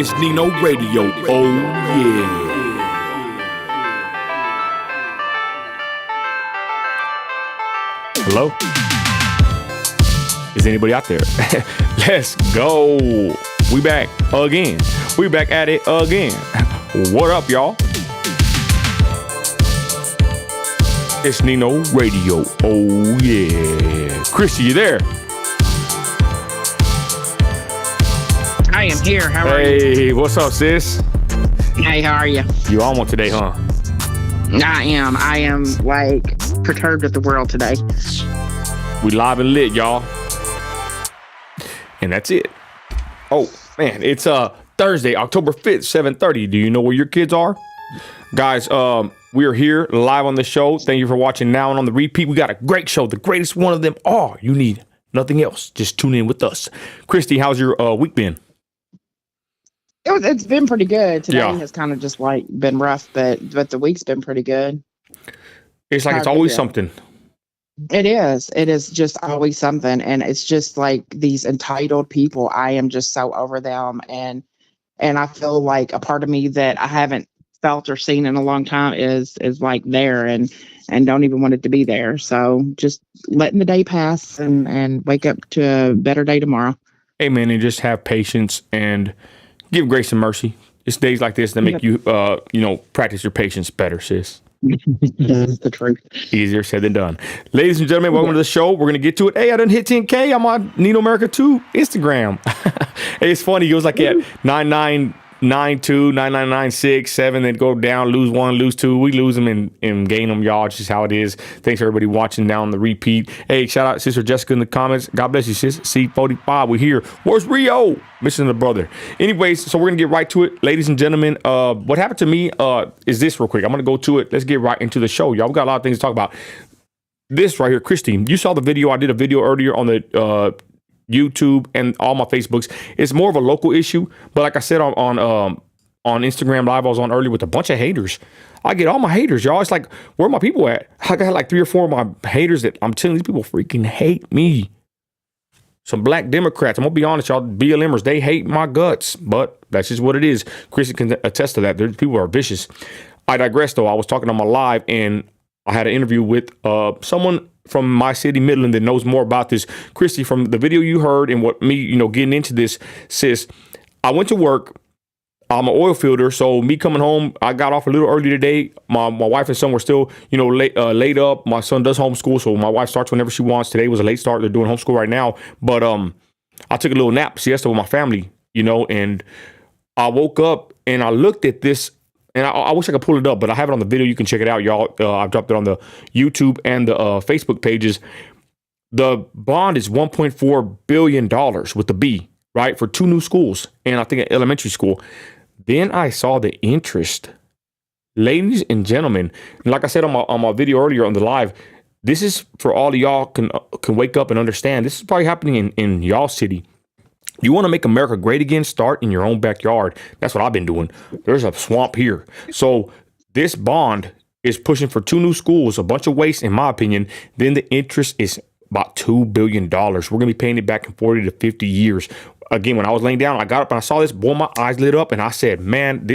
It's Nino Radio. Oh, yeah. Hello? Is anybody out there? Let's go. We back again. We back at it again. What up, y'all? It's Nino Radio. Oh, yeah. Christy, you there? I am here. How are you? Hey, what's up, sis? Hey, how are you? You on one today, huh? I am like perturbed at the world today. We live and lit, y'all. And that's it. Oh, man, it's Thursday, October 5th, 7:30. Do you know where your kids are? Guys, we are here live on the show. Thank you for watching now and on the repeat. We got a great show, the greatest one of them all. You need nothing else. Just tune in with us. Christy, how's your week been? It's been pretty good. Today Yeah. has kind of just like been rough, but the week's been pretty good. It's like it's always something. It is. It is just always something, and it's just like these entitled people. I am just so over them, and I feel like a part of me that I haven't felt or seen in a long time is like there, and don't even want it to be there. So just letting the day pass and wake up to a better day tomorrow. Amen. And just have patience and give grace and mercy. It's days like this that make you, practice your patience better, sis. That's the truth. Easier said than done. Ladies and gentlemen, welcome to the show. We're going to get to it. Hey, I done hit 10K. I'm on Nino America 2 Instagram. Hey, it's funny. It was like at 9992, 9996, 7, then go down, lose 1, lose 2. We lose them and gain them, y'all. It's just how it is. Thanks for everybody watching now on the repeat. Hey, shout out Sister Jessica in the comments. God bless you, sis. C45, we're here. Where's Rio? Missing the brother. Anyways, so we're going to get right to it. Ladies and gentlemen, what happened to me is this real quick. I'm going to go to it. Let's get right into the show, y'all. We got a lot of things to talk about. This right here, Christine, you saw the video. I did a video earlier on the YouTube and all my Facebooks. It's more of a local issue, but like I said on Instagram Live, I was on earlier with a bunch of haters. I get all my haters, y'all. It's like, where are my people at? I got like 3 or 4 of my haters that I'm telling these people freaking hate me. Some black Democrats. I'm gonna be honest, y'all. BLMers, they hate my guts, but that's just what it is. Chrissy can attest to that. There's people are vicious. I digress, though. I was talking on my live, and I had an interview with someone from my city, Midland, that knows more about this. Christy, from the video you heard and what me, getting into this, sis, I went to work. I'm an oil fielder, so me coming home, I got off a little early today. My wife and son were still, laid up. My son does homeschool, so my wife starts whenever she wants. Today was a late start. They're doing homeschool right now. But I took a little nap, siesta with my family, and I woke up and I looked at this. And I wish I could pull it up, but I have it on the video. You can check it out, y'all. I've dropped it on the YouTube and the Facebook pages. The bond is $1.4 billion with the B, right, for 2 new schools, and I think an elementary school. Then I saw the interest. Ladies and gentlemen, like I said on my video earlier on the live, this is for all of y'all can wake up and understand. This is probably happening in y'all city. You want to make America great again? Start in your own backyard. That's what I've been doing. There's a swamp here. So this bond is pushing for 2 new schools, a bunch of waste, in my opinion. Then the interest is about $2 billion. We're going to be paying it back in 40 to 50 years. Again, when I was laying down, I got up and I saw this. Boy, my eyes lit up and I said, man,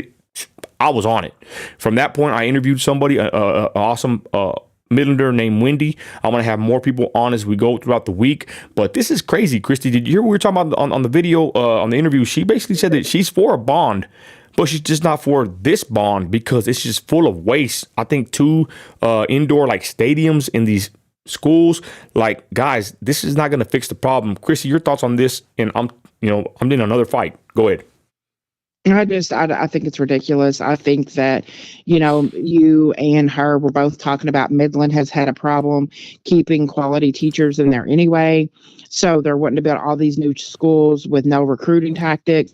I was on it. From that point, I interviewed somebody, an awesome Midlander named Wendy. I'm going to have more people on as we go throughout the week. But this is crazy, Christy. Did you hear what we were talking about on the video, on the interview? She basically said that she's for a bond, but she's just not for this bond because it's just full of waste. I think 2 indoor like stadiums in these schools. Like, guys, this is not going to fix the problem. Christy, your thoughts on this? And I'm in another fight. Go ahead. I think it's ridiculous. I think that, you and her were both talking about Midland has had a problem keeping quality teachers in there anyway. So they're wanting to build all these new schools with no recruiting tactics.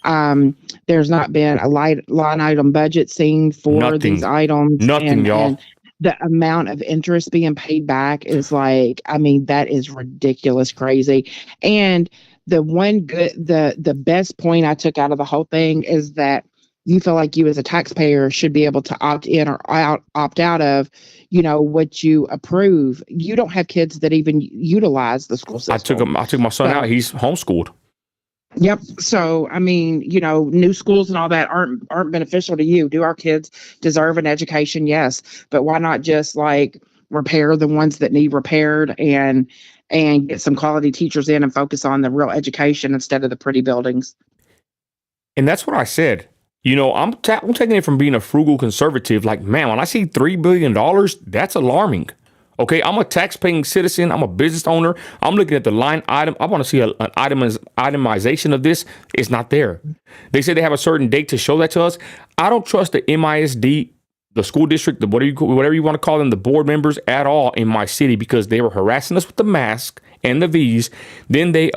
There's not been a line item budget seen for these items. Nothing, y'all. And the amount of interest being paid back is that is ridiculous, crazy. And the best point I took out of the whole thing is that you feel like you as a taxpayer should be able to opt in or opt out of, what you approve. You don't have kids that even utilize the school system. I took my son out. He's homeschooled. Yep. So, I mean, new schools and all that aren't beneficial to you. Do our kids deserve an education? Yes, but why not just like repair the ones that need repaired and get some quality teachers in and focus on the real education instead of the pretty buildings? And that's what I said. I'm taking it from being a frugal conservative. Like, man, when I see $3 billion, that's alarming. Okay, I'm a tax-paying citizen. I'm a business owner. I'm looking at the line item. I want to see an itemization of this. It's not there. They say they have a certain date to show that to us. I don't trust the MISD, the school district, the whatever you want to call them, the board members at all in my city, because they were harassing us with the mask and the V's. Then they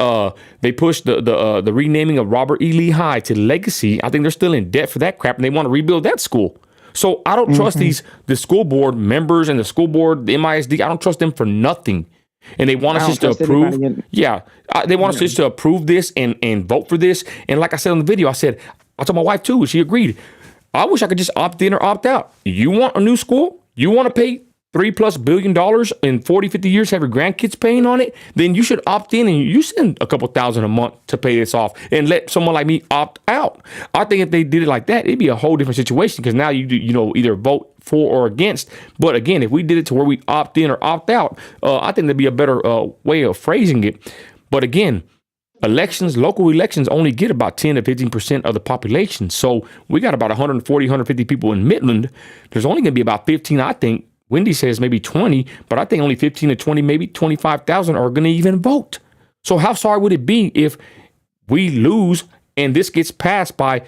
pushed the renaming of Robert E. Lee High to Legacy. I think they're still in debt for that crap, and they want to rebuild that school. So I don't trust the school board members and the school board, the MISD. I don't trust them for nothing. And they want us just to approve. They want us just to approve this and vote for this. And like I said on the video, I told my wife too, she agreed. I wish I could just opt in or opt out. You want a new school? You want to pay $3+ billion in 40, 50 years, have your grandkids paying on it? Then you should opt in and you send a couple thousand a month to pay this off and let someone like me opt out. I think if they did it like that, it'd be a whole different situation, because now you either vote for or against. But again, if we did it to where we opt in or opt out, I think that'd be a better way of phrasing it. But again, local elections only get about 10 to 15% of the population. So we got about 140, 150 people in Midland. There's only going to be about 15, I think. Wendy says maybe 20, but I think only 15 to 20, maybe 25,000 are going to even vote. So how sorry would it be if we lose and this gets passed by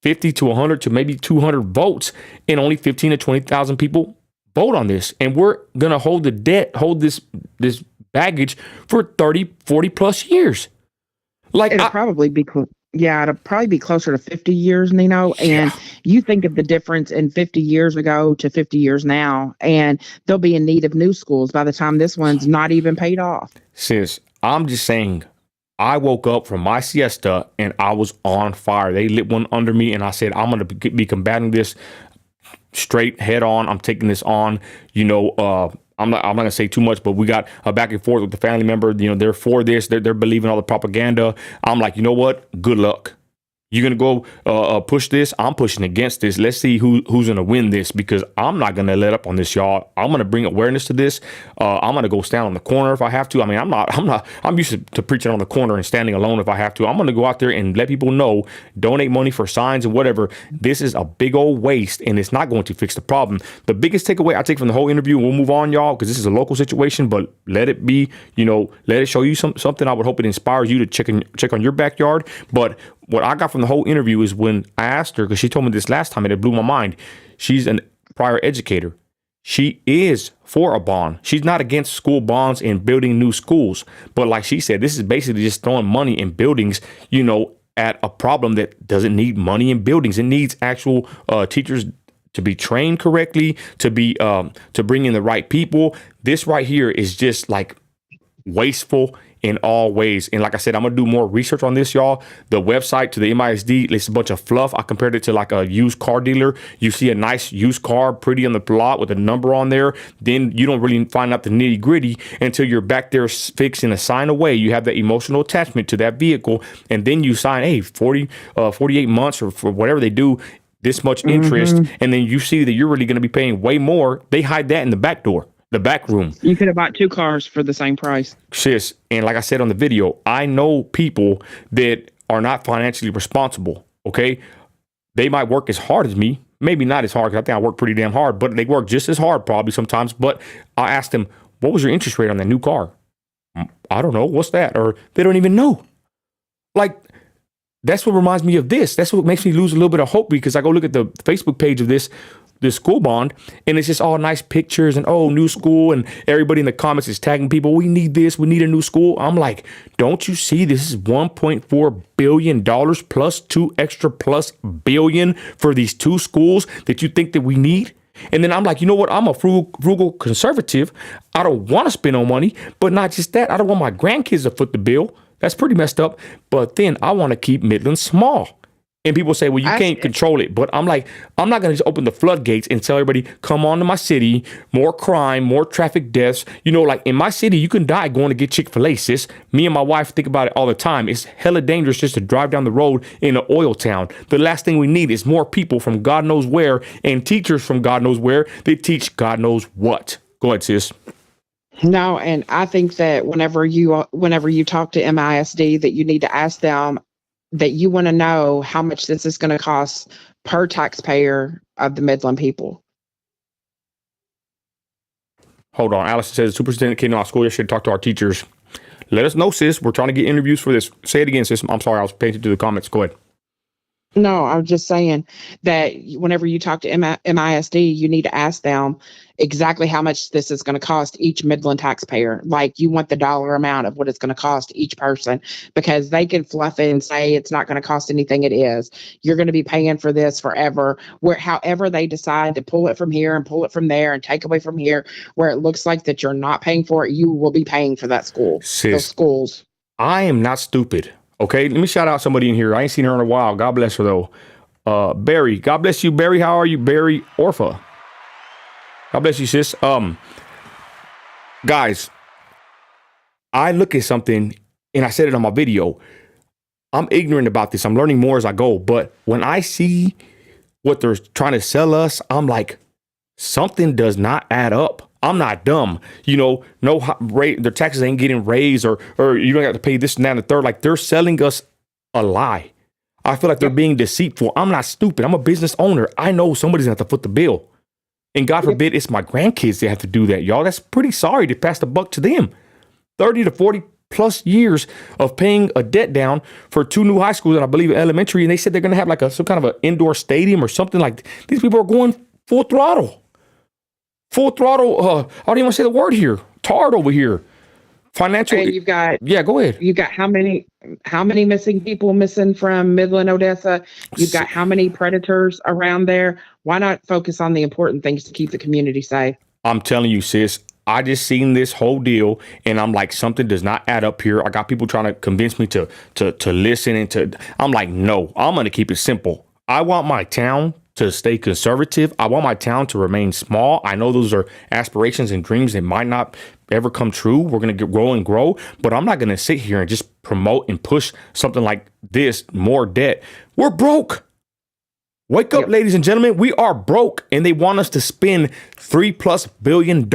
50 to 100 to maybe 200 votes and only 15 to 20,000 people vote on this? And we're going to hold this baggage for 30, 40 plus years. Like, it'll probably be closer to 50 years, Nino. And you think of the difference in 50 years ago to 50 years now, and they'll be in need of new schools by the time this one's not even paid off. Sis, I'm just saying, I woke up from my siesta and I was on fire. They lit one under me and I said, I'm going to be combating this straight head on. I'm taking this on, I'm not going to say too much, but we got a back and forth with the family member. They're for this. They're believing all the propaganda. I'm like, you know what? Good luck. You're going to go push this. I'm pushing against this. Let's see who's going to win this, because I'm not going to let up on this, y'all. I'm going to bring awareness to this. I'm going to go stand on the corner if I have to. I mean, I'm used to preaching on the corner and standing alone if I have to. I'm going to go out there and let people know, donate money for signs and whatever. This is a big old waste, and it's not going to fix the problem. The biggest takeaway I take from the whole interview, and we'll move on, y'all, because this is a local situation, but let it be, let it show you something. I would hope it inspires you to check on your backyard. But what I got from the whole interview is when I asked her, because she told me this last time and it blew my mind. She's a prior educator. She is for a bond. She's not against school bonds and building new schools. But like she said, this is basically just throwing money in buildings, at a problem that doesn't need money in buildings. It needs actual teachers to be trained correctly, to bring in the right people. This right here is just like wasteful in all ways. And like I said, I'm going to do more research on this, y'all. The website to the MISD, it's a bunch of fluff. I compared it to like a used car dealer. You see a nice used car pretty on the lot with a number on there. Then you don't really find out the nitty gritty until you're back there fixing a sign away. You have that emotional attachment to that vehicle. And then you sign, hey, 48 months or for whatever they do, this much interest. And then you see that you're really going to be paying way more. They hide that in the back door. The back room. You could have bought 2 cars for the same price. Sis, and like I said on the video, I know people that are not financially responsible, okay? They might work as hard as me. Maybe not as hard, because I think I work pretty damn hard, but they work just as hard probably sometimes. But I asked them, what was your interest rate on that new car? I don't know. What's that? Or they don't even know. Like, that's what reminds me of this. That's what makes me lose a little bit of hope, because I go look at the Facebook page of this school bond, and it's just all nice pictures and new school, and everybody in the comments is tagging people, we need this, we need a new school. I'm like, don't you see this is $1.4 billion plus 2 extra plus billion for these 2 schools that you think that we need? And then I'm like, you know what? I'm a frugal conservative. I don't want to spend no money, but not just that. I don't want my grandkids to foot the bill. That's pretty messed up. But then I want to keep Midland small. And people say, well, you I, can't control it. But I'm like, I'm not going to just open the floodgates and tell everybody, come on to my city, more crime, more traffic deaths. You know, like in my city, you can die going to get Chick-fil-A, sis. Me and my wife think about it all the time. It's hella dangerous just to drive down the road in an oil town. The last thing we need is more people from God knows where and teachers from God knows where that teach God knows what. Go ahead, sis. no, and I think that whenever you talk to MISD, that you need to ask them that you want to know how much this is going to cost per taxpayer of the Midland people. Hold on. Allison says, superintendent came to our school yesterday to talk to our teachers. Let us know, sis. We're trying to get interviews for this. Say it again, sis. I'm sorry. I was paying attention to the comments. Go ahead. No, I'm just saying that whenever you talk to MISD, you need to ask them exactly how much this is going to cost each Midland taxpayer. Like, you want the dollar amount of what it's going to cost each person, because they can fluff it and say it's not going to cost anything. It is. You're going to be paying for this forever. However they decide to pull it from here and pull it from there and take away from here, where it looks like that you're not paying for it, you will be paying for that school. Sis, those schools. I am not stupid. Okay, let me shout out somebody in here. I ain't seen her in a while. God bless her, though. Barry. God bless you, Barry. How are you, Barry Orpha? God bless you, sis. Guys, I look at something, and I said it on my video. I'm ignorant about this. I'm learning more as I go. But when I see what they're trying to sell us, I'm like, something does not add up. I'm not dumb. You know, no rate, their taxes ain't getting raised, or you don't have to pay this and that and the third. Like, they're selling us a lie. I feel like they're being deceitful. I'm not stupid. I'm a business owner. I know somebody's gonna have to foot the bill. And God forbid it's my grandkids that have to do that, y'all. That's pretty sorry to pass the buck to them. 30 to 40 plus years of paying a debt down for 2 new high schools, and I believe elementary, and they said they're gonna have like some kind of an indoor stadium or something. Like, these people are going full throttle. Full throttle. I don't even want to say the word here. Tard over here. Financial. And you've got, yeah, go ahead. You got how many missing people missing from Midland, Odessa? You've got how many predators around there? Why not focus on the important things to keep the community safe? I'm telling you, sis. I just seen this whole deal, and I'm like, something does not add up here. I got people trying to convince me to listen and to. I'm like, no. I'm gonna keep it simple. I want my town to stay conservative. I want my town to remain small. I know those are aspirations and dreams that might not ever come true. We're going to grow and grow, but I'm not going to sit here and just promote and push something like this, more debt. We're broke. Wake up, ladies and gentlemen. We are broke, and they want us to spend $3+ billion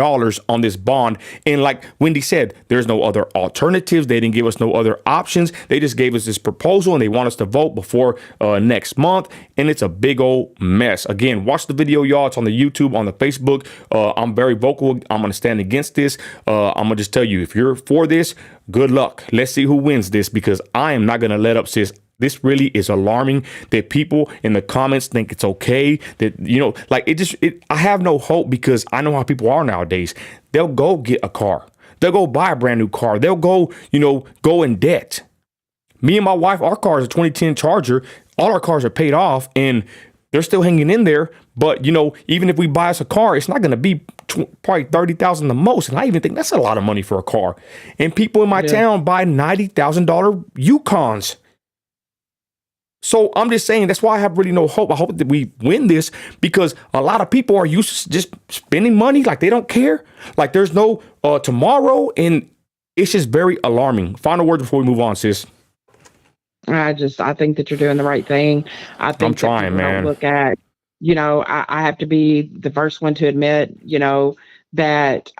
on this bond. And like Wendy said, there's no other alternatives. They didn't give us no other options. They just gave us this proposal, and they want us to vote before next month. And it's a big old mess. Again, watch the video, y'all. It's on the YouTube, on the Facebook. I'm very vocal. I'm going to stand against this. I'm going to just tell you, if you're for this, good luck. Let's see who wins this, because I am not going to let up, sis. This really is alarming that people in the comments think it's okay, that, you know, like I have no hope, because I know how people are nowadays. They'll go get a car. They'll go buy a brand new car. They'll go in debt. Me and my wife, our car is a 2010 Charger. All our cars are paid off, and they're still hanging in there. But, even if we buy us a car, it's not going to be probably $30,000 the most. And I even think that's a lot of money for a car. And people in my town buy $90,000 Yukons. So I'm just saying, that's why I have really no hope. I hope that we win this, because a lot of people are used to just spending money like they don't care. Like there's no tomorrow, and it's just very alarming. Final words before we move on, sis. I think that you're doing the right thing. I'm trying, man. Look at, I have to be the first one to admit, that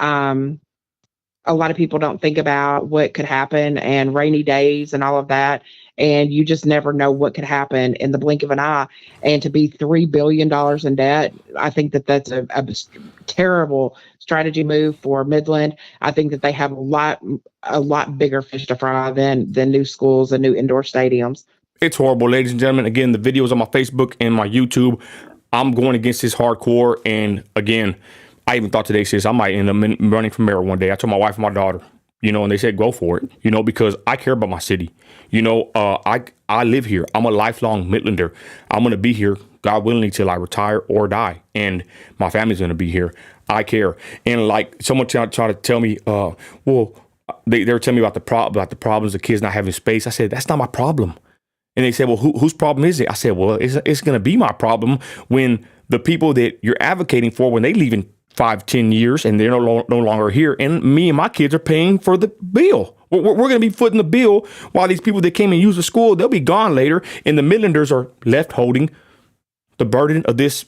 a lot of people don't think about what could happen and rainy days and all of that. And you just never know what could happen in the blink of an eye. And to be $3 billion in debt, I think that that's a terrible strategy move for Midland. I think that they have a lot bigger fish to fry than new schools and new indoor stadiums. It's horrible, ladies and gentlemen. Again, the video is on my Facebook and my YouTube. I'm going against this hardcore. And again, I even thought today, sis, I might end up running for mayor one day. I told my wife and my daughter, and they said, go for it, because I care about my city. I live here. I'm a lifelong Midlander. I'm going to be here, God willing, till I retire or die. And my family's going to be here. I care. And like someone tried to tell me, they were telling me about the problems of kids not having space. I said, that's not my problem. And they said, well, whose problem is it? I said, well, it's going to be my problem when the people that you're advocating for, when they leave in 5-10 years and they're no longer here, and me and my kids are paying for the bill. We're going to be footing the bill while these people that came and used the school, they'll be gone later. And the Midlanders are left holding the burden of this,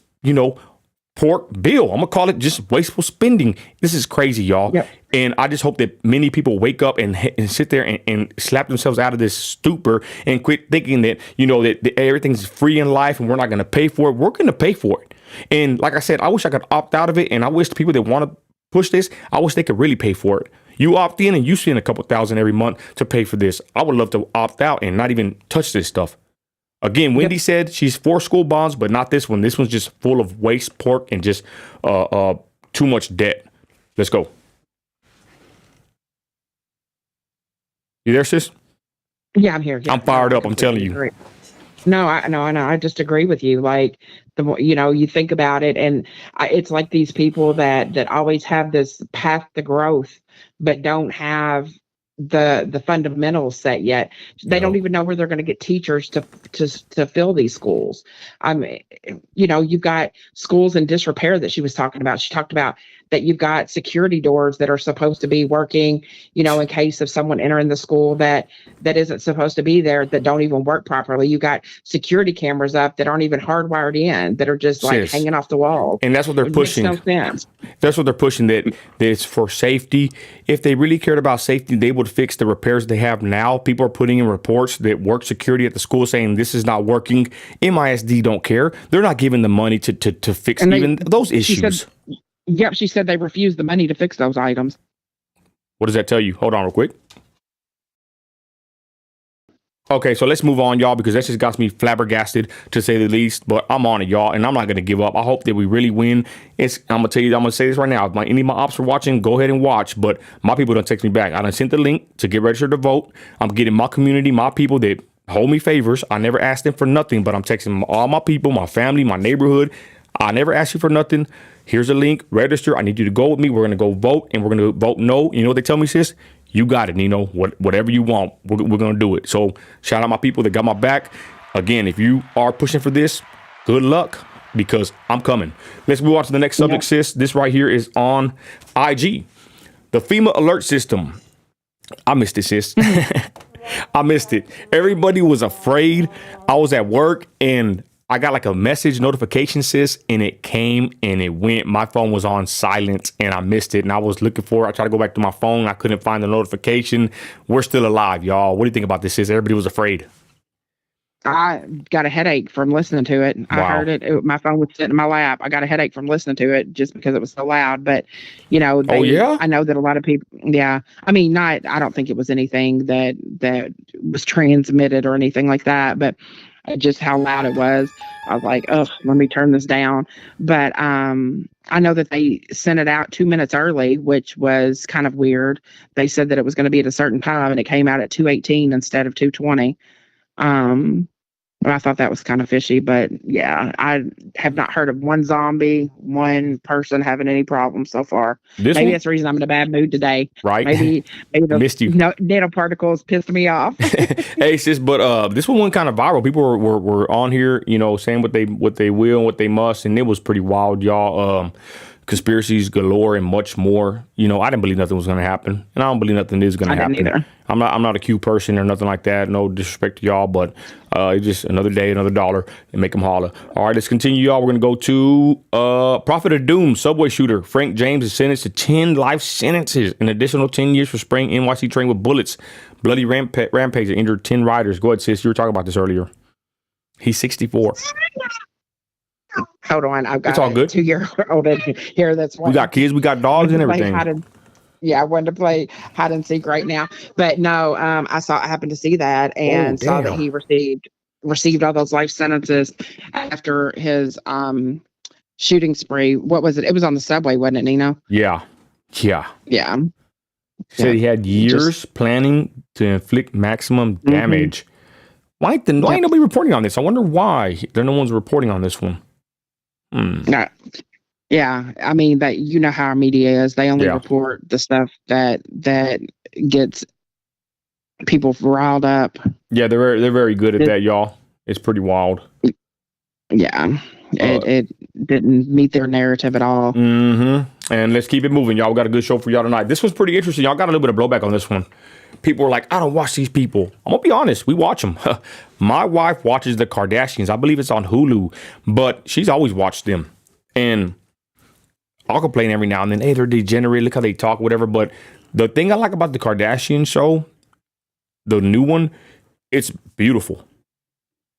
pork bill. I'm going to call it just wasteful spending. This is crazy, y'all. Yep. And I just hope that many people wake up and sit there and slap themselves out of this stupor and quit thinking that, that everything's free in life and we're not going to pay for it. We're going to pay for it. And like I said, I wish I could opt out of it. And I wish the people that want to push this, I wish they could really pay for it. You opt in and you spend a couple $1,000 every month to pay for this. I would love to opt out and not even touch this stuff. Again, Wendy said she's for school bonds, but not this one. This one's just full of waste, pork, and just too much debt. Let's go. You there, sis? Yeah, I'm here. Yeah, I'm fired up. I'm telling you. No, I know. I just agree with you. Like, the more, you think about it, and it's like these people that always have this path to growth, but don't have the fundamentals set yet. They don't even know where they're going to get teachers to fill these schools. I mean, you've got schools in disrepair that she was talking about. She talked about that you've got security doors that are supposed to be working, in case of someone entering the school that isn't supposed to be there, that don't even work properly. You got security cameras up that aren't even hardwired in, that are just like hanging off the wall. And that's what they're pushing. Makes no sense. That's what they're pushing, that it's for safety. If they really cared about safety, they would fix the repairs they have now. People are putting in reports that work security at the school saying this is not working. MISD don't care. They're not giving the money to fix even those issues. She said they refused the money to fix those items. What does that tell you? Hold on real quick. Okay, so let's move on, y'all, because that just got me flabbergasted, to say the least. But I'm on it, y'all, and I'm not going to give up. I hope that we really win. I'm going to say this right now. If any of my ops are watching, go ahead and watch. But my people don't text me back. I done sent the link to get registered to vote. I'm getting my community, my people that hold me favors. I never asked them for nothing, but I'm texting all my people, my family, my neighborhood. I never asked you for nothing. Here's a link. Register. I need you to go with me. We're going to go vote, and we're going to vote no. You know what they tell me, sis? You got it, Nino. Whatever you want, we're going to do it. So shout out my people that got my back. Again, if you are pushing for this, good luck, because I'm coming. Let's move on to the next subject, sis. This right here is on IG. The FEMA alert system. I missed it, sis. I missed it. Everybody was afraid. I was at work, and I got like a message notification, sis, and it came and it went. My phone was on silent and I missed it. And I was looking for it. I tried to go back to my phone. I couldn't find the notification. We're still alive, y'all. What do you think about this, sis? Everybody was afraid. I got a headache from listening to it. I heard it. My phone was sitting in my lap. I got a headache from listening to it just because it was so loud. But, I know that a lot of people, I mean, I don't think it was anything that was transmitted or anything like that, but just how loud it was. I was like, oh, let me turn this down. But I know that they sent it out 2 minutes early, which was kind of weird. They said that it was going to be at a certain time, and it came out at 2:18 instead of 2:20. I thought that was kind of fishy, but yeah, I have not heard of one person having any problems so far. Maybe that's the reason I'm in a bad mood today. Right. Maybe the missed you. Nanoparticles pissed me off. Hey, sis, but this one went kind of viral. People were on here, saying what they will and what they must, and it was pretty wild, y'all. Conspiracies galore and much more. I didn't believe nothing was going to happen, and I don't believe nothing is going to happen. Either. I'm not a Q person or nothing like that. No disrespect to y'all, but it's just another day, another dollar, and make them holler. All right, let's continue, y'all. We're going to go to Prophet of Doom, subway shooter Frank James is sentenced to 10 life sentences, an additional 10 years for spraying NYC train with bullets. Bloody rampage that injured 10 riders. Go ahead, sis. You were talking about this earlier. He's 64. Hold on, I've got it's all good. 2-year-old in here. That's we got kids, we got dogs, and everything. I wanted to play hide and seek right now, but no, I happened to see that and saw that he received all those life sentences after his shooting spree. What was it? It was on the subway, wasn't it, Nino? Yeah. Said he had years planning to inflict maximum damage. Mm-hmm. Why ain't nobody reporting on this? I wonder why no one's reporting on this one. No. Yeah, I mean, that how our media is. They only report the stuff that gets people riled up. Yeah, they're very good at that, y'all. It's pretty wild. Yeah, it didn't meet their narrative at all. And let's keep it moving, y'all. We got a good show for y'all tonight. This was pretty interesting. Y'all got a little bit of blowback on this one. People were like, I don't watch these people. I'm gonna be honest, we watch them. My wife watches the Kardashians. I believe it's on Hulu, but she's always watched them. And I'll complain every now and then, hey, they're degenerate, look how they talk, whatever. But the thing I like about the Kardashian show, the new one, it's beautiful.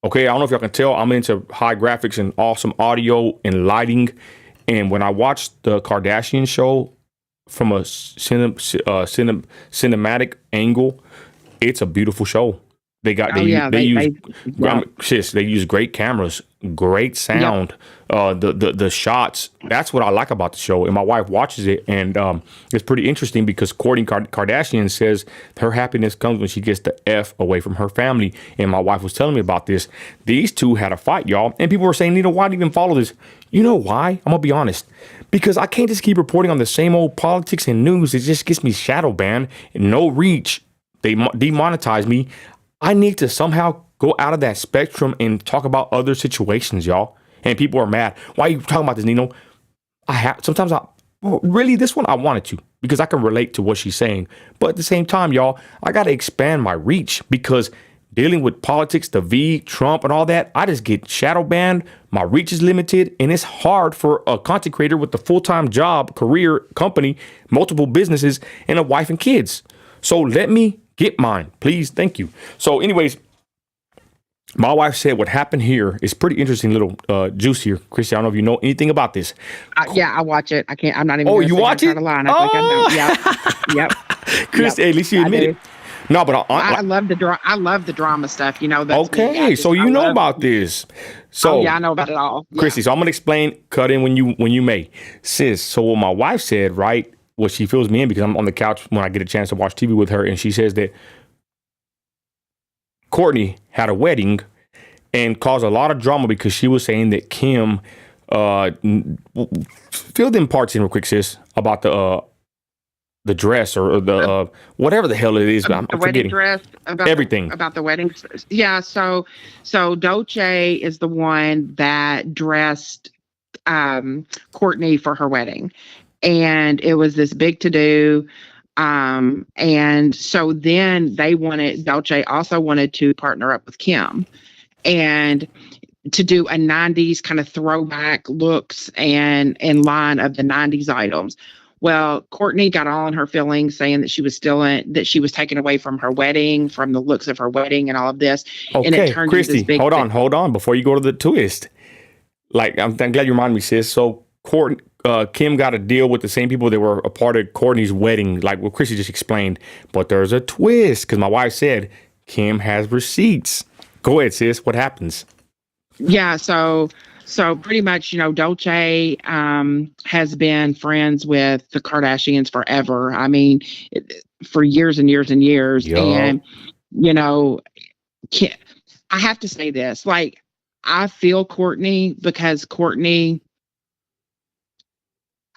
Okay, I don't know if y'all can tell, I'm into high graphics and awesome audio and lighting. And when I watched the Kardashian show from a cinematic angle, it's a beautiful show. They use great cameras, great sound, the shots. That's what I like about the show. And my wife watches it, and it's pretty interesting because Kourtney Kardashian says her happiness comes when she gets the F away from her family. And my wife was telling me about this. These two had a fight, y'all. And people were saying, why do you even follow this? You know why? I'm going to be honest. Because I can't just keep reporting on the same old politics and news. It just gets me shadow banned and no reach. They demonetize me. I need to somehow go out of that spectrum and talk about other situations, y'all. And people are mad. Why are you talking about this, Nino? Really, this one I wanted to because I can relate to what she's saying. But at the same time, y'all, I got to expand my reach because dealing with politics, the V, Trump, and all that, I just get shadow banned. My reach is limited, and it's hard for a content creator with a full-time job, career, company, multiple businesses, and a wife and kids. So let me get mine, please. Thank you. So anyways, my wife said what happened here is pretty interesting little juice here. Chrissy, I don't know if you know anything about this. Yeah, I watch it. I'm not even. Oh, you watch it? Yep. Chrissy, at least you admit it. No, but I love the drama stuff. That's okay. So you know about this. So I know about it all. Yeah. Chrissy, so I'm gonna explain. Cut in when you may, sis. So what my wife said, right? What she fills me in because I'm on the couch when I get a chance to watch TV with her, and she says that Kourtney had a wedding and caused a lot of drama because she was saying that Kim filled in parts in real quick, sis, about the dress or the whatever the hell it is. I'm wedding dress, about everything about the wedding. Yeah. So Dolce is the one that dressed Kourtney for her wedding. And it was this big to-do. And so then Dolce also wanted to partner up with Kim and to do a 90s kind of throwback looks and in line of the 90s items. Well, Kourtney got all in her feelings saying that she was that she was taken away from her wedding, from the looks of her wedding and all of this. Okay, and it turned Christy, into this big hold on before you go to the twist. Like, I'm glad you reminded me, sis. So Kim got a deal with the same people that were a part of Kourtney's wedding, like what Chrissy just explained. But there's a twist because my wife said Kim has receipts. Go ahead, sis. What happens? Yeah, so pretty much, Dolce has been friends with the Kardashians forever. I mean, for years and years and years. Yo. And, I have to say this, like, I feel Kourtney because Kourtney,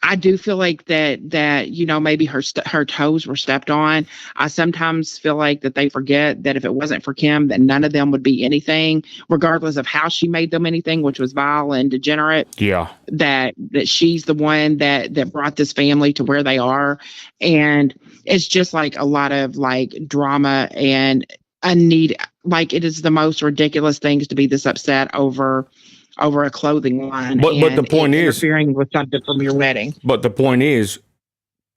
I do feel like that maybe her toes were stepped on. I sometimes feel like that they forget that if it wasn't for Kim, that none of them would be anything, regardless of how she made them anything, which was vile and degenerate. Yeah. That she's the one that brought this family to where they are. And it's just like a lot of like drama and like it is the most ridiculous things to be this upset over a clothing line. But the point is interfering with something from your wedding. But the point is,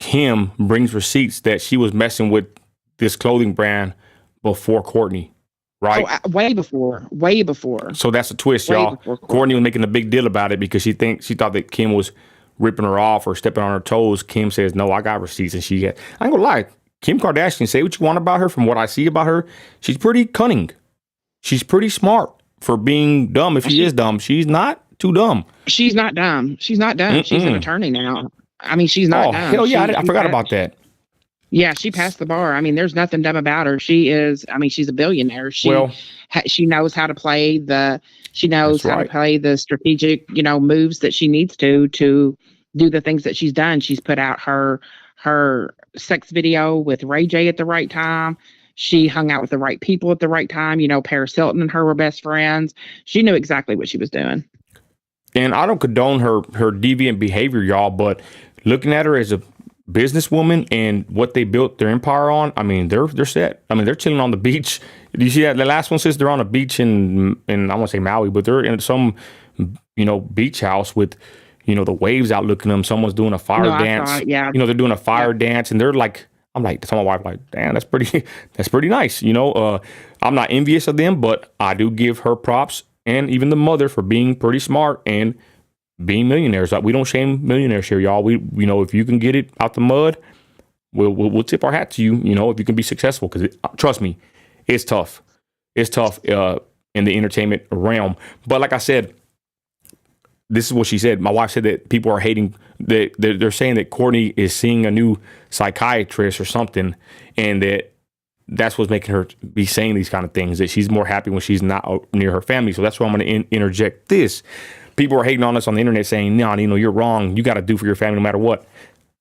Kim brings receipts that she was messing with this clothing brand before Kourtney, right? Oh, way before. So that's a twist, y'all. Kourtney was making a big deal about it because she thought that Kim was ripping her off or stepping on her toes. Kim says, "No, I got receipts," and I ain't gonna lie. Kim Kardashian, say what you want about her. From what I see about her, she's pretty cunning. She's pretty smart. For being dumb, if she is dumb, she's not too dumb. She's not dumb. She's not dumb. Mm-mm. She's an attorney now. I mean, she's not dumb. Hell yeah, I forgot about that. Yeah, she passed the bar. I mean, there's nothing dumb about her. She's a billionaire. She knows how to play to play the strategic, moves that she needs to do the things that she's done. She's put out her sex video with Ray J at the right time. She hung out with the right people at the right time. Paris Hilton and her were best friends. She knew exactly what she was doing. And I don't condone her deviant behavior, y'all, but looking at her as a businesswoman and what they built their empire on, I mean, they're set. I mean, they're chilling on the beach. Do you see that? The last one says they're on a beach in I want to say Maui, but they're in some beach house with the waves out looking at them. Someone's doing a fire dance. I thought, yeah. They're doing a fire dance, and they're like, I'm like, to my wife, like, damn, that's pretty nice. I'm not envious of them, but I do give her props and even the mother for being pretty smart and being millionaires. Like, we don't shame millionaires here, y'all. We if you can get it out the mud, we'll tip our hat to you. If you can be successful, because trust me, it's tough. It's tough in the entertainment realm. But like I said, this is what she said. My wife said that people are hating. They're saying that Courtney is seeing a new psychiatrist or something, and that's what's making her be saying these kind of things, that she's more happy when she's not near her family. So that's why I'm going to interject this. People are hating on us on the internet saying, no, you're wrong. You got to do for your family no matter what.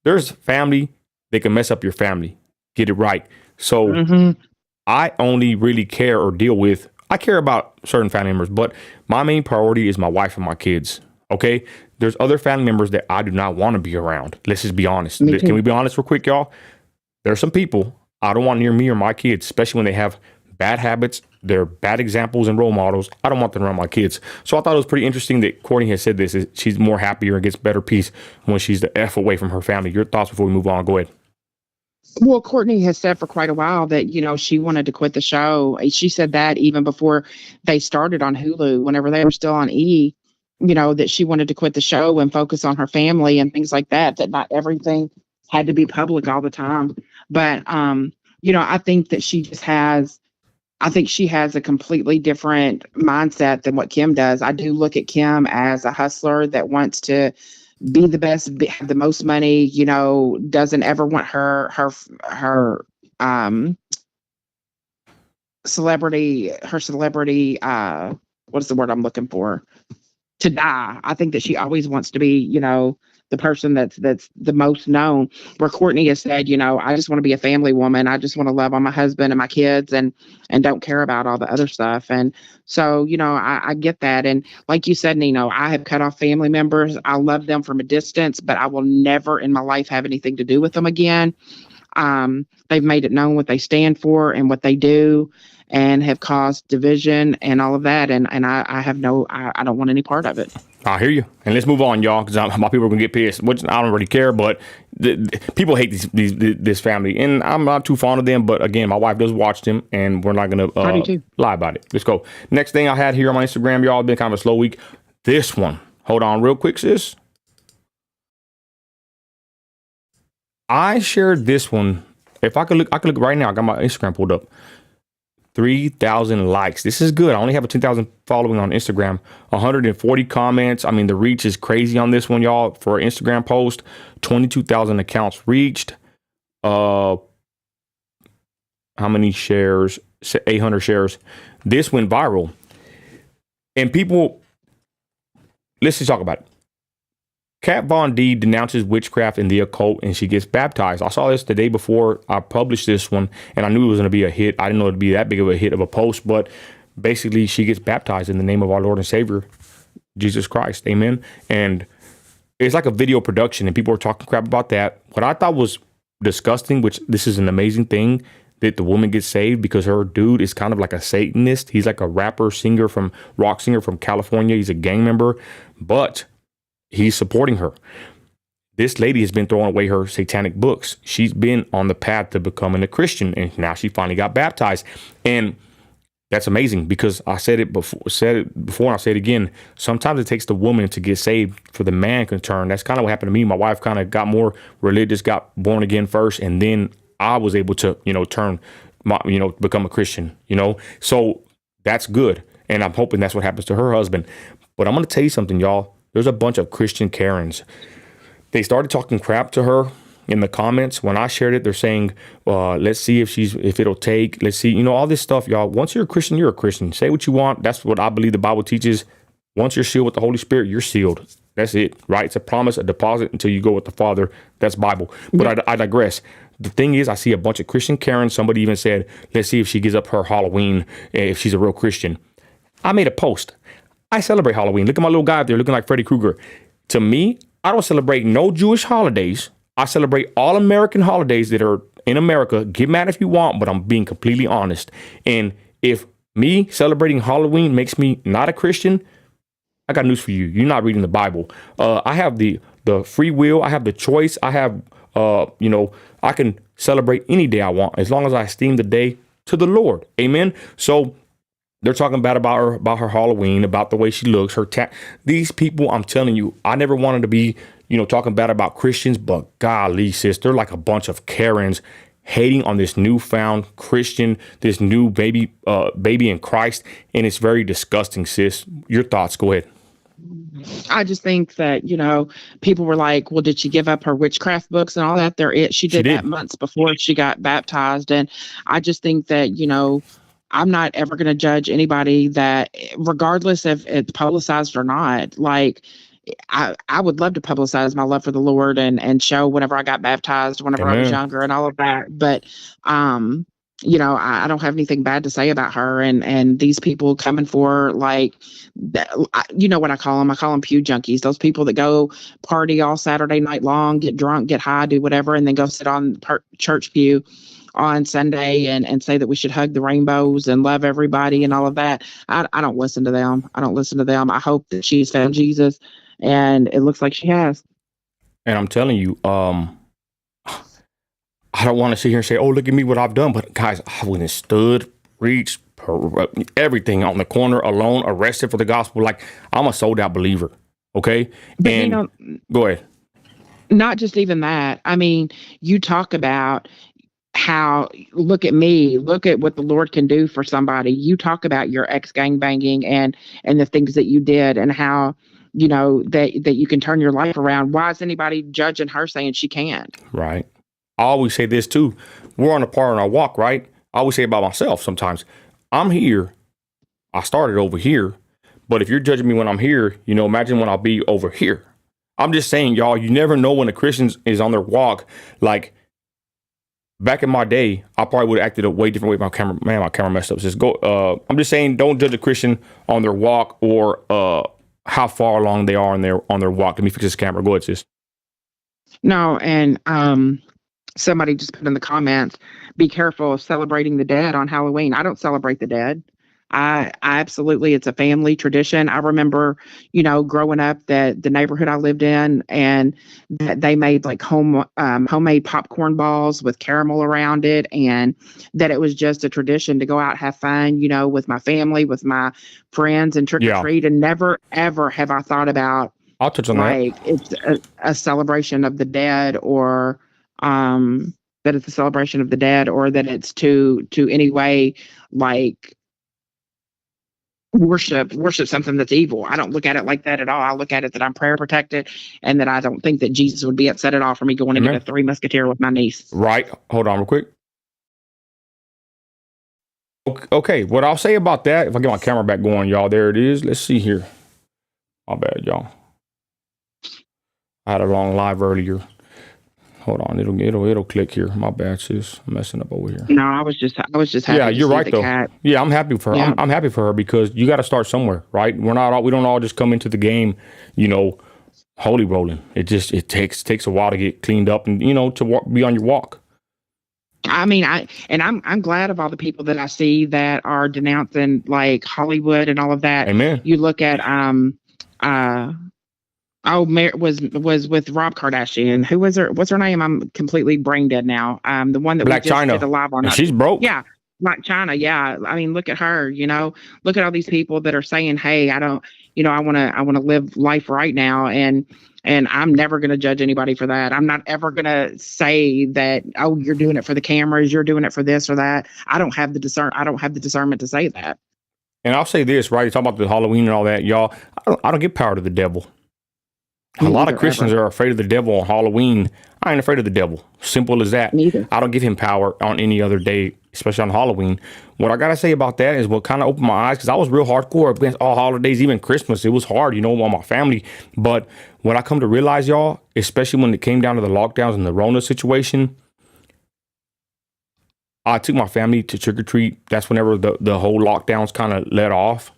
There's family that can mess up your family. Get it right. So I only really care or deal with, I care about certain family members, but my main priority is my wife and my kids. Okay? There's other family members that I do not want to be around. Let's just be honest. Can we be honest real quick, y'all? There's some people I don't want near me or my kids, especially when they have bad habits. They're bad examples and role models. I don't want them around my kids. So I thought it was pretty interesting that Courtney has said this. She's more happier and gets better peace when she's the F away from her family. Your thoughts before we move on? Go ahead. Well, Courtney has said for quite a while that, she wanted to quit the show. She said that even before they started on Hulu, whenever they were still on E, that she wanted to quit the show and focus on her family and things like that not everything had to be public all the time. But, I think that she has a completely different mindset than what Kim does. I do look at Kim as a hustler that wants to be the best, have the most money, doesn't ever want her celebrity, what's the word I'm looking for? To die. I think that she always wants to be, the person that's the most known. Where Courtney has said, I just want to be a family woman. I just want to love on my husband and my kids and don't care about all the other stuff. And so, I get that. And like you said, Nino, I have cut off family members. I love them from a distance, but I will never in my life have anything to do with them again. They've made it known what they stand for and what they do, and have caused division and all of that. And I don't want any part of it. I hear you. And let's move on, y'all, because my people are going to get pissed, which I don't really care, but people hate this family, and I'm not too fond of them. But again, my wife does watch them, and we're not going to lie about it. Let's go. Next thing I had here on my Instagram, y'all, been kind of a slow week. This one. Hold on real quick, sis. I shared this one. If I could look right now. I got my Instagram pulled up. 3,000 likes. This is good. I only have a 10,000 following on Instagram. 140 comments. I mean, the reach is crazy on this one, y'all. For an Instagram post, 22,000 accounts reached. How many shares? 800 shares. This went viral. And people, let's just talk about it. Kat Von D denounces witchcraft and the occult, and she gets baptized. I saw this the day before I published this one, and I knew it was going to be a hit. I didn't know it would be that big of a hit of a post, but basically she gets baptized in the name of our Lord and Savior, Jesus Christ. Amen. And it's like a video production, and people are talking crap about that. What I thought was disgusting, which this is an amazing thing, that the woman gets saved because her dude is kind of like a Satanist. He's like a rock singer from California. He's a gang member, but he's supporting her. This lady has been throwing away her satanic books. She's been on the path to becoming a Christian, and now she finally got baptized. And that's amazing, because I said it before, and I'll say it again. Sometimes it takes the woman to get saved for the man can turn. That's kind of what happened to me. My wife kind of got more religious, got born again first, and then I was able to, turn become a Christian, So that's good. And I'm hoping that's what happens to her husband. But I'm going to tell you something, y'all. There's a bunch of Christian Karens. They started talking crap to her in the comments. When I shared it, they're saying, let's see if it'll take. Let's see, all this stuff, y'all. Once you're a Christian, you're a Christian. Say what you want. That's what I believe the Bible teaches. Once you're sealed with the Holy Spirit, you're sealed. That's it, right? It's a promise, a deposit until you go with the Father. That's Bible. But I digress. the thing is, I see a bunch of Christian Karens. Somebody even said, let's see if she gives up her Halloween, if she's a real Christian. I made a post. I celebrate Halloween. Look at my little guy up there looking like Freddy Krueger. To me, I don't celebrate no Jewish holidays. I celebrate all American holidays that are in America. Get mad if you want, but I'm being completely honest. And if me celebrating Halloween makes me not a Christian, I got news for you. You're not reading the Bible. I have the free will. I have the choice. I have, I can celebrate any day I want as long as I esteem the day to the Lord. Amen. So they're talking bad about her Halloween, about the way she looks, these people, I'm telling you, I never wanted to be, talking bad about Christians, but golly, sis, they're like a bunch of Karens hating on this newfound Christian, this new baby in Christ. And it's very disgusting, sis. Your thoughts, go ahead. I just think that, people were like, well, did she give up her witchcraft books and all that? She did that months before she got baptized. And I just think that, I'm not ever going to judge anybody that, regardless if it's publicized or not. Like, I would love to publicize my love for the Lord and show whenever I got baptized, whenever I was younger and all of that. But, I don't have anything bad to say about her and these people coming for, like, you know what I call them? I call them pew junkies. Those people that go party all Saturday night long, get drunk, get high, do whatever, and then go sit on church pew on Sunday and say that we should hug the rainbows and love everybody and all of that. I don't listen to them. I hope that she's found Jesus, and it looks like she has. And I'm telling you, I don't want to sit here and say, oh, look at me, what I've done. But guys, I went and stood, preached, everything on the corner alone, arrested for the gospel. Like, I'm a sold out believer. Okay. But and go ahead. Not just even that. I mean, you talk about how, look at me, look at what the Lord can do for somebody. You talk about your ex gangbanging and the things that you did and how, that you can turn your life around. Why is anybody judging her saying she can't? Right. I always say this too. We're on a part in our walk, right? I always say about myself sometimes. I'm here. I started over here. But if you're judging me when I'm here, imagine when I'll be over here. I'm just saying, y'all, you never know when a Christian is on their walk. Like, back in my day, I probably would have acted a way different way. My camera messed up. I'm just saying, don't judge a Christian on their walk or how far along they are on their walk. Let me fix this camera. Go ahead, sis. No, and somebody just put in the comments, be careful of celebrating the dead on Halloween. I don't celebrate the dead. I absolutely, it's a family tradition. I remember, growing up, that the neighborhood I lived in, and that they made like homemade popcorn balls with caramel around it, and that it was just a tradition to go out, have fun, with my family, with my friends, and trick or treat. And never, ever have I thought about, I'll touch on like, it's a celebration of the dead, or that it's a celebration of the dead, or that it's to any way, like, worship something that's evil. I don't look at it like that at all. I look at it that I'm prayer protected, and that I don't think that Jesus would be upset at all for me going to get a Three Musketeer with my niece. Right. Hold on real quick. Okay. What I'll say about that, if I get my camera back going, y'all, there it is. Let's see here. My bad, y'all. I had a long live earlier. Hold on, it'll click here. My bad, sis. I'm messing up over here. No, I was just happy. Yeah, you're right though. Cat. Yeah, I'm happy for her. Yeah. I'm happy for her because you got to start somewhere, right? We don't all just come into the game, holy rolling. It takes a while to get cleaned up and to be on your walk. I mean, I'm glad of all the people that I see that are denouncing, like, Hollywood and all of that. Amen. You look at was with Rob Kardashian. Who was her? What's her name? I'm completely brain dead now. The one that Black we just China. did a live on. And she's broke. Yeah, Black China. Yeah, I mean, look at her. Look at all these people that are saying, "Hey, I don't. I want to live life right now," and I'm never going to judge anybody for that. I'm not ever going to say that, oh, you're doing it for the cameras, you're doing it for this or that. I don't have the discernment to say that. And I'll say this, right? You talk about the Halloween and all that, y'all. I don't give power to the devil. A lot of Christians are afraid of the devil on Halloween. I ain't afraid of the devil. Simple as that. Neither. I don't give him power on any other day, especially on Halloween. What I got to say about that is what kind of opened my eyes, because I was real hardcore against all holidays, even Christmas. It was hard, on my family. But when I come to realize, y'all, especially when it came down to the lockdowns and the Rona situation, I took my family to trick or treat. That's whenever the whole lockdowns kind of let off.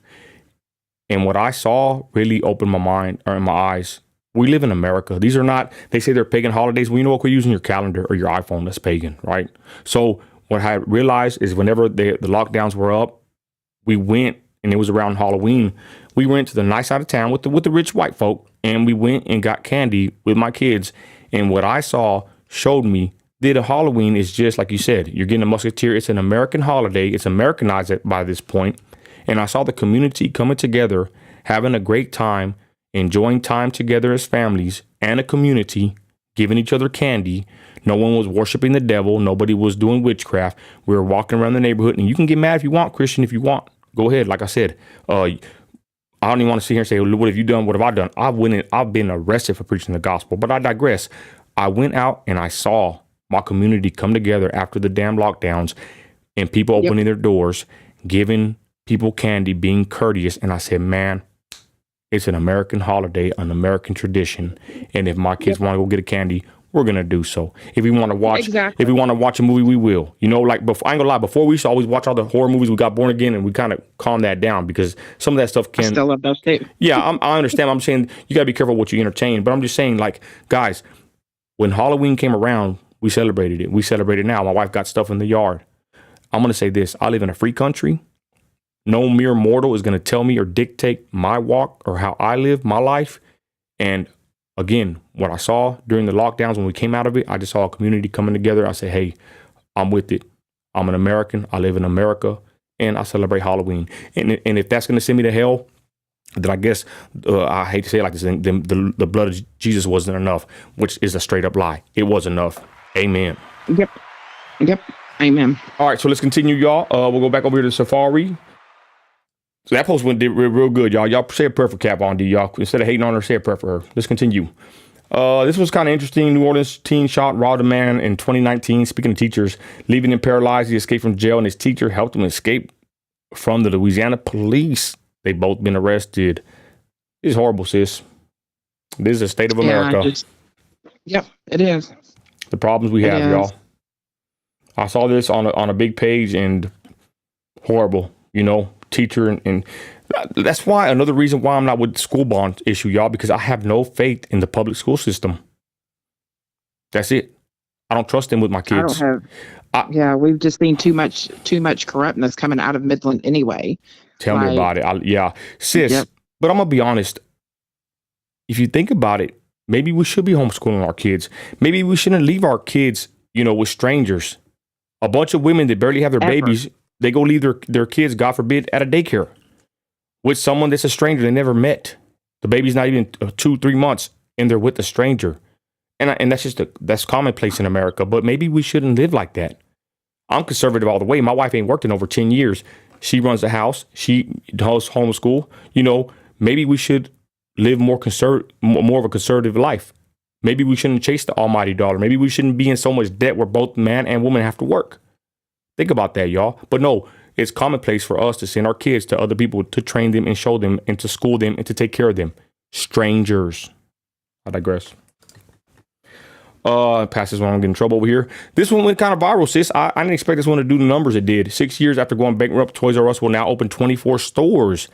And what I saw really opened my mind or my eyes. We live in America. These are not, they say they're pagan holidays. Well, you know what? We're using your calendar or your iPhone. That's pagan, right? So what I realized is whenever the lockdowns were up, we went, and it was around Halloween, we went to the nice side of town with the rich white folk, and we went and got candy with my kids. And what I saw showed me that Halloween is just like you said. You're getting a musketeer. It's an American holiday. It's Americanized by this point. And I saw the community coming together, having a great time, enjoying time together as families and a community, giving each other candy. No one was worshiping the devil. Nobody was doing witchcraft. We were walking around the neighborhood, and you can get mad if you want, Christian, if you want. Go ahead. Like I said, I don't even want to sit here and say, what have you done? What have I done? I've been arrested for preaching the gospel, but I digress. I went out and I saw my community come together after the damn lockdowns and people opening their doors, giving people candy, being courteous. And I said, man, it's an American holiday, an American tradition. And if my kids want to go get a candy, we're going to do so. If we want to watch, if we want to watch a movie, we will. You know, like before, I ain't gonna lie, before we used to always watch all the horror movies, we got born again and we kind of calmed that down because some of that stuff can. I still love those too. Yeah, I understand. I'm saying you got to be careful what you entertain, but I'm just saying, like, guys, when Halloween came around, we celebrated it. We celebrate it now. My wife got stuff in the yard. I'm going to say this. I live in a free country. No mere mortal is going to tell me or dictate my walk or how I live my life. And again, what I saw during the lockdowns when we came out of it, I just saw a community coming together. I said, hey, I'm with it. I'm an American. I live in America and I celebrate Halloween. And if that's going to send me to hell, then I guess I hate to say it like this, the blood of Jesus wasn't enough, which is a straight up lie. It was enough. Amen. Yep. Amen. All right, so let's continue, y'all. We'll go back over here to Safari. So that post did real good, y'all. Y'all say a prayer for Kat Von D, y'all. Instead of hating on her, say a prayer for her. Let's continue. This was kind of interesting. New Orleans teen shot, robbed a man in 2019. Speaking of teachers, leaving him paralyzed, he escaped from jail, and his teacher helped him escape from the Louisiana police. They both been arrested. It's horrible, sis. This is the state of America. Yep, it is. The problems we have, y'all. I saw this on a big page and horrible, teacher. And that's why another reason why I'm not with the school bond issue, y'all, because I have no faith in the public school system. That's it. I don't trust them with my kids. We've just seen too much corruptness coming out of Midland anyway. Tell me about it. Sis, but I'm going to be honest. If you think about it, maybe we should be homeschooling our kids. Maybe we shouldn't leave our kids, with strangers. A bunch of women that barely have their babies, they go leave their kids, God forbid, at a daycare with someone that's a stranger they never met. The baby's not even 2-3 months and they're with a stranger. And that's commonplace in America, but maybe we shouldn't live like that. I'm conservative all the way. My wife ain't worked in over 10 years. She runs the house. She does homeschool. Maybe we should live more of a conservative life. Maybe we shouldn't chase the almighty dollar. Maybe we shouldn't be in so much debt where both man and woman have to work. Think about that, y'all. But no, it's commonplace for us to send our kids to other people to train them and show them and to school them and to take care of them. Strangers. I digress. Pass this one, I'm getting in trouble over here. This one went kind of viral, sis. I didn't expect this one to do the numbers it did. 6 years after going bankrupt, Toys R Us will now open 24 stores.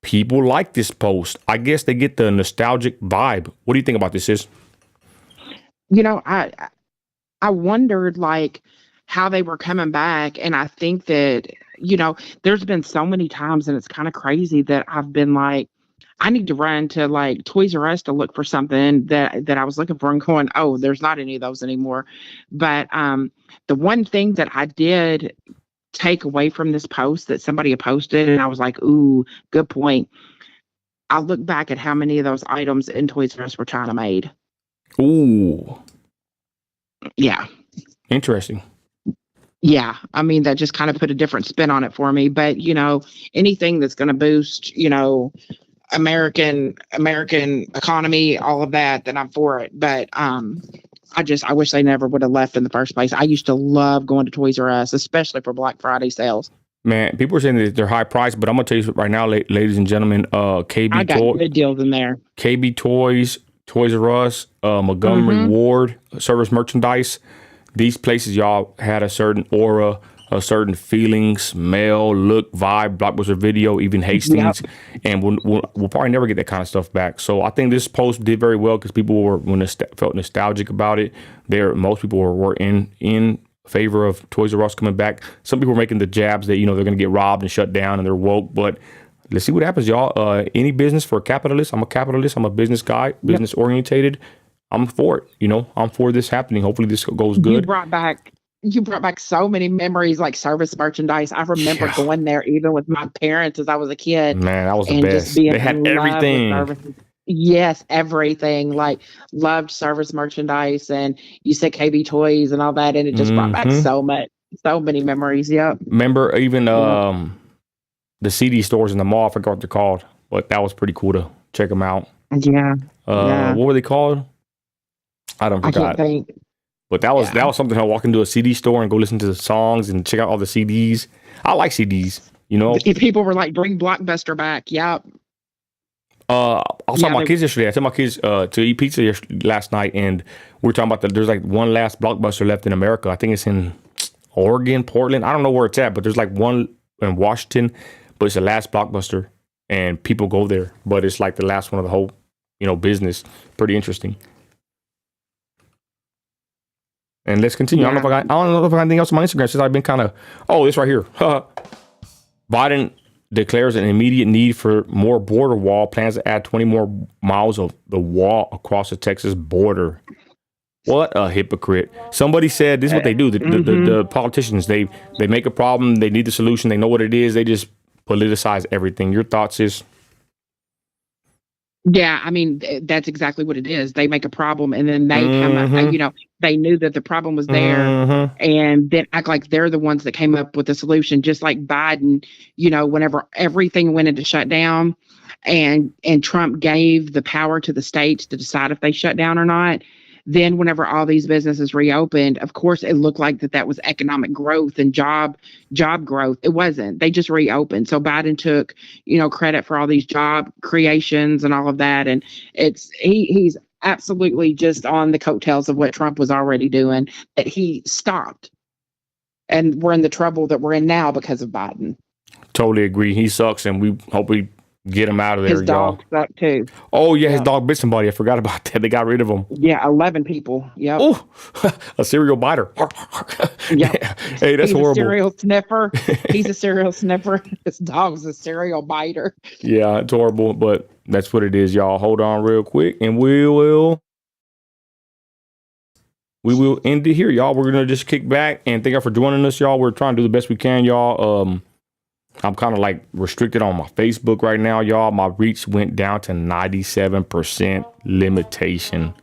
People like this post. I guess they get the nostalgic vibe. What do you think about this, sis? I wondered how they were coming back, and I think that there's been so many times, and it's kind of crazy that I've been like, I need to run to Toys R Us to look for something that I was looking for and going, oh, there's not any of those anymore. But the one thing that I did take away from this post that somebody had posted, and I was like, ooh, good point. I look back at how many of those items in Toys R Us were China made. Ooh. Yeah. Interesting. Yeah. I mean, that just kind of put a different spin on it for me. But, anything that's going to boost, American economy, all of that, then I'm for it. But I wish they never would have left in the first place. I used to love going to Toys R Us, especially for Black Friday sales. Man, people are saying that they're high priced, but I'm going to tell you right now, ladies and gentlemen, I got good deals in there. KB Toys, Toys R Us, Montgomery Ward, Service Merchandise. These places, y'all, had a certain aura a certain feeling, smell, look, vibe, Blockbuster Video, even Hastings, and we'll probably never get that kind of stuff back. So I think this post did very well because people felt nostalgic about it. Most people were in favor of Toys R Us coming back. Some people were making the jabs that they're going to get robbed and shut down and they're woke, but let's see what happens, y'all. Any business for a capitalist. I'm a capitalist. I'm a business guy, business orientated. I'm for it. I'm for this happening. Hopefully this goes good. You brought back so many memories, like service merchandise. I remember going there even with my parents as I was a kid. Man, that was the best. They had everything. Yes, everything. Like, loved service merchandise, and you said KB Toys and all that, and it just brought back so many memories. Yep. Remember even the CD stores in the mall. I forgot what they're called, but that was pretty cool to check them out. Yeah. What were they called? I forgot. Can't think. But that was something. I walk into a CD store and go listen to the songs and check out all the CDs. I like CDs. People were like, "Bring Blockbuster back." Yep. I was talking to my kids yesterday. I took my kids to eat pizza last night, and we were talking about there's like one last Blockbuster left in America. I think it's in Oregon, Portland. I don't know where it's at, but there's like one in Washington, but it's the last Blockbuster, and people go there. But it's like the last one of the whole, business. Pretty interesting. And let's continue. Yeah. I don't know if I got anything else on my Instagram since I've been kind of, this right here. Biden declares an immediate need for more border wall, plans to add 20 more miles of the wall across the Texas border. What a hypocrite. Somebody said this is what they do. The politicians, they make a problem. They need the solution. They know what it is. They just politicize everything. Your thoughts is? Yeah, I mean, that's exactly what it is. They make a problem and then they come up, they knew that the problem was there and then act like they're the ones that came up with the solution. Just like Biden, whenever everything went into shutdown and Trump gave the power to the states to decide if they shut down or not. Then whenever all these businesses reopened, of course, it looked like that was economic growth and job growth. It wasn't. They just reopened. So Biden took, credit for all these job creations and all of that. And he's absolutely just on the coattails of what Trump was already doing, that he stopped. And we're in the trouble that we're in now because of Biden. Totally agree. He sucks, and we hope we get him out of there, his dog sucked too. Oh, yeah, his dog bit somebody. I forgot about that. They got rid of him. Yeah, 11 people. Yep. Oh, a serial biter. Yep. Yeah. Hey, that's horrible. He's a serial sniffer. He's a serial sniffer. His dog's a serial biter. Yeah, it's horrible, but that's what it is, y'all. Hold on real quick, and we will end it here, y'all. We're going to just kick back, and thank you for joining us, y'all. We're trying to do the best we can, y'all. I'm kind of like restricted on my Facebook right now, y'all. My reach went down to 97% limitation.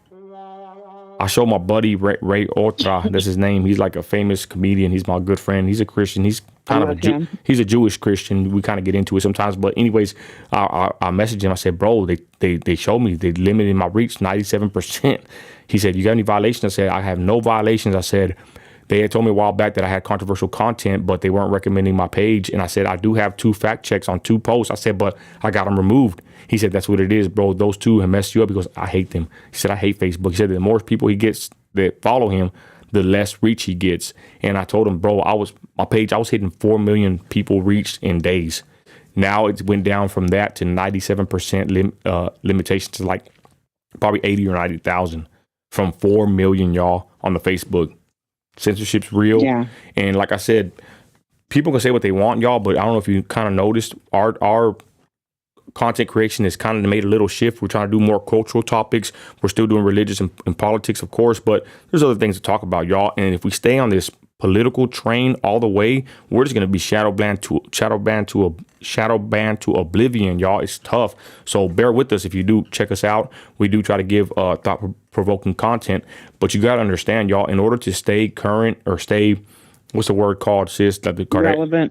I showed my buddy Ray Ultra. That's his name. He's like a famous comedian. He's my good friend. He's a Christian. He's kind of he's a Jewish Christian. We kind of get into it sometimes. But anyways, I messaged him. I said, bro, they showed me they limited my reach 97%. He said, you got any violations? I said, I have no violations. I said, they had told me a while back that I had controversial content, but they weren't recommending my page. And I said, I do have 2 fact checks on 2 posts. I said, but I got them removed. He said, that's what it is, bro. Those 2 have messed you up because I hate them. He said, I hate Facebook. He said, the more people he gets that follow him, the less reach he gets. And I told him, bro, I was hitting 4 million people reached in days. Now it went down from that to 97% limitation to like probably 80 or 90,000 from 4 million, y'all, on the Facebook. Censorship's real. Yeah. And like I said, people can say what they want, y'all, but I don't know if you kind of noticed our content creation has kind of made a little shift. We're trying to do more cultural topics. We're still doing religious and politics, of course, but there's other things to talk about, y'all. And if we stay on this political train all the way, we're just going to be shadow banned to oblivion, y'all. It's tough. So bear with us if you do check us out. We do try to give thought-provoking content, but you got to understand, y'all, in order to stay current or stay, what's the word called, sis?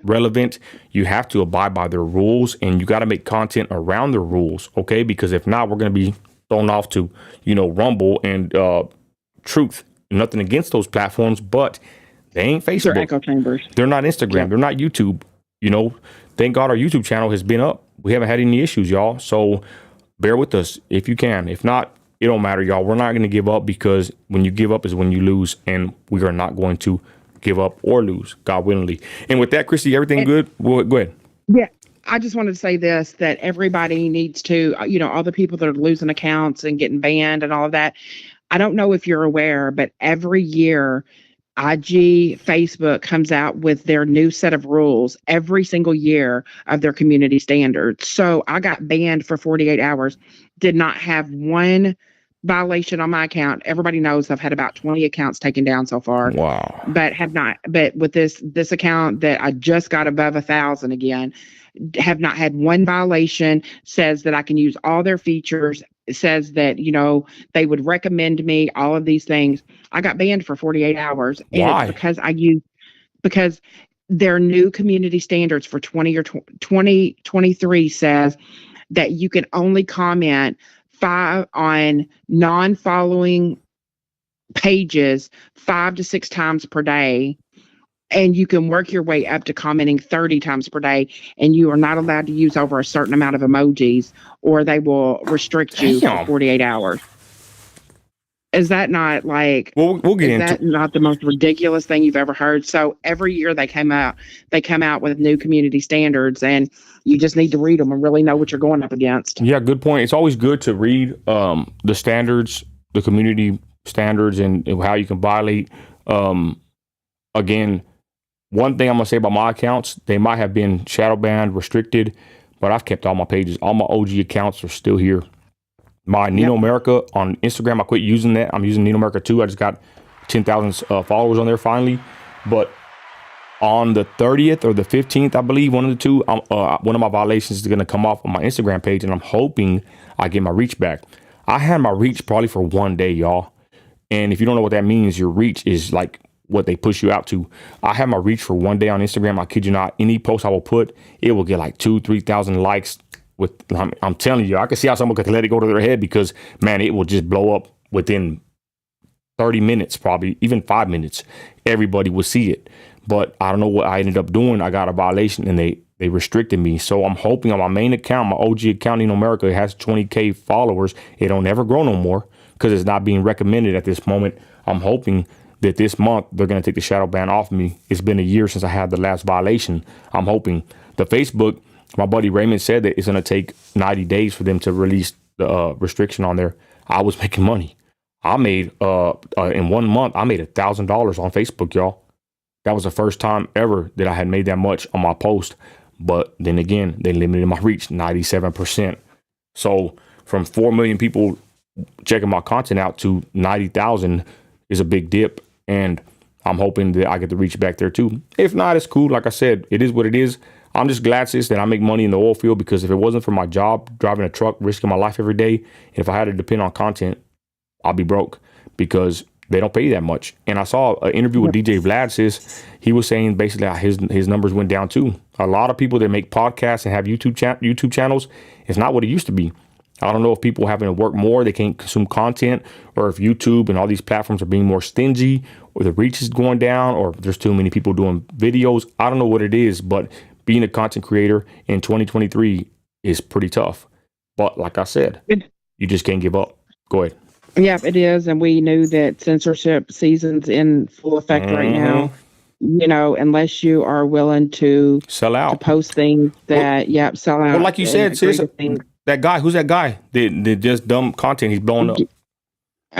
Relevant. You have to abide by their rules, and you got to make content around the rules, okay? Because if not, we're going to be thrown off to, Rumble and Truth. Nothing against those platforms, but they ain't Facebook. They're echo chambers. They're not Instagram. Yeah. They're not YouTube. Thank God our YouTube channel has been up. We haven't had any issues, y'all. So bear with us if you can. If not, it don't matter, y'all. We're not going to give up, because when you give up is when you lose, and we are not going to give up or lose, God willingly. And with that, Christy, everything good? Well, go ahead. Yeah. I just wanted to say this, that everybody needs to, all the people that are losing accounts and getting banned and all of that. I don't know if you're aware, but every year IG, Facebook comes out with their new set of rules every single year of their community standards. So I got banned for 48 hours, did not have one violation on my account. Everybody knows I've had about 20 accounts taken down so far, Wow. but have not. But with this account that I just got above 1,000 again, have not had one violation. Says that I can use all their features. It says that they would recommend me all of these things. I got banned for 48 hours, and Why? it's because their new community standards for 2023 says that you can only comment on non-following pages 5 to 6 times per day. And you can work your way up to commenting 30 times per day, and you are not allowed to use over a certain amount of emojis, or they will restrict you for 48 hours. Is that not like? We'll get into. Is that not the most ridiculous thing you've ever heard? So every year they come out with new community standards, and you just need to read them and really know what you're going up against. Yeah, good point. It's always good to read the standards, the community standards, and how you can violate. Again. One thing I'm going to say about my accounts, they might have been shadow banned, restricted, but I've kept all my pages. All my OG accounts are still here. My Nino America on Instagram, I quit using that. I'm using Nino America 2. I just got 10,000 followers on there finally. But on the 30th or the 15th, I believe, one of the two, one of my violations is going to come off on my Instagram page, and I'm hoping I get my reach back. I had my reach probably for one day, y'all. And if you don't know what that means, your reach is like what they push you out to. I have my reach for one day on Instagram. I kid you not. Any post I will put, it will get like 2,000-3,000 likes. I'm telling you, I can see how someone could let it go to their head because, man, it will just blow up within 30 minutes, probably even 5 minutes. Everybody will see it. But I don't know what I ended up doing. I got a violation and they restricted me. So I'm hoping on my main account, my OG account in America, it has 20K followers. It don't ever grow no more because it's not being recommended at this moment. I'm hoping that this month they're going to take the shadow ban off me. It's been a year since I had the last violation. I'm hoping. The Facebook, my buddy Raymond said that it's going to take 90 days for them to release the restriction on there. I was making money. I made, in 1 month, I made $1,000 on Facebook, y'all. That was the first time ever that I had made that much on my post. But then again, they limited my reach 97%. So from 4 million people checking my content out to 90,000 is a big dip. And I'm hoping that I get the reach back there too. If not, it's cool. Like I said, it is what it is. I'm just glad, sis, that I make money in the oil field, because if it wasn't for my job, driving a truck, risking my life every day, and if I had to depend on content, I'll be broke because they don't pay that much. And I saw an interview with DJ Vlad, sis. He was saying basically how his numbers went down too. A lot of people that make podcasts and have YouTube channels, it's not what it used to be. I don't know if people having to work more, they can't consume content, or if YouTube and all these platforms are being more stingy, or the reach is going down, or if there's too many people doing videos. I don't know what it is, but being a content creator in 2023 is pretty tough. But like I said, you just can't give up. Go ahead. Yeah, it is. And we knew that censorship season's in full effect right now. You know, unless you are willing to sell out, to post things that, sell out. Well, like you said, sis, that guy, who's that guy? That just dumb content, he's blowing up.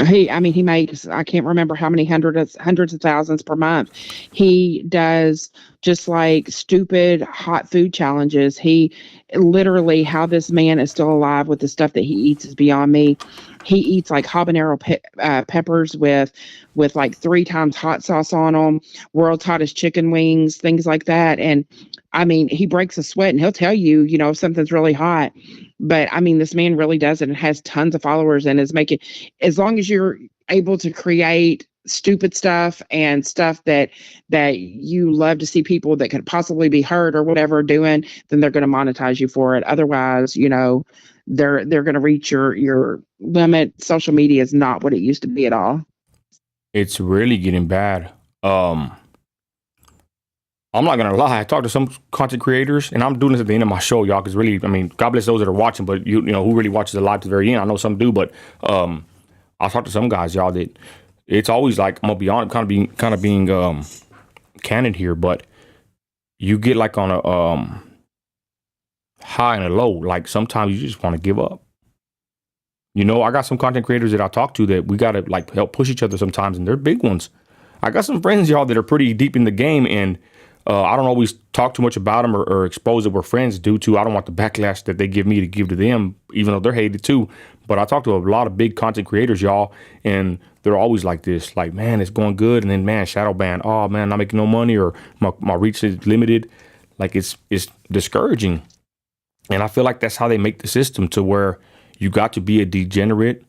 He makes, I can't remember how many hundreds of thousands per month. He does just like stupid hot food challenges. He literally, how this man is still alive with the stuff that he eats is beyond me. He eats like habanero peppers with like 3 times hot sauce on them, world's hottest chicken wings, things like that. And I mean, he breaks a sweat and he'll tell you, if something's really hot. But I mean, this man really does it and has tons of followers and is making, as long as you're able to create stupid stuff and stuff that you love to see people that could possibly be hurt or whatever doing, then they're going to monetize you for it. Otherwise, they're going to reach your limit. Social media is not what it used to be at all. It's really getting bad. I'm not gonna lie. I talked to some content creators, and I'm doing this at the end of my show, y'all, because really, God bless those that are watching, but you know who really watches it live to the very end. I know some do, but I talked to some guys, y'all, that it's always like, I'm gonna be honest, kind of being candid here, but you get like on a high and a low. Like sometimes you just want to give up. You know, I got some content creators that I talk to that we got to like help push each other sometimes, and they're big ones. I got some friends, y'all, that are pretty deep in the game, and I don't always talk too much about them or expose that we're friends due to I don't want the backlash that they give me to give to them, even though they're hated too. But I talk to a lot of big content creators, y'all, and they're always like this, like, man, it's going good, and then, man, shadow ban. Oh, man, not making no money, or my reach is limited. Like, it's discouraging. And I feel like that's how they make the system, to where you got to be a degenerate.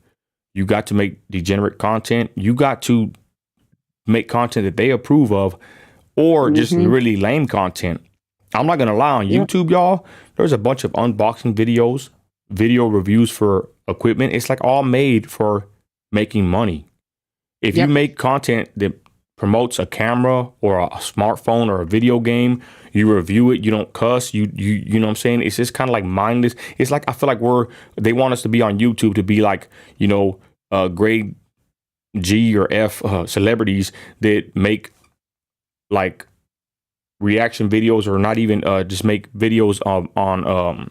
You got to make degenerate content. You got to make content that they approve of, or just really lame content. I'm not going to lie, on YouTube, y'all, there's a bunch of unboxing videos, video reviews for equipment. It's like all made for making money. If you make content that promotes a camera or a smartphone or a video game, you review it, you don't cuss, you know what I'm saying? It's just kind of like mindless. It's like, I feel like they want us to be on YouTube to be like, you know, grade G or F celebrities that make like reaction videos, or not even just make videos on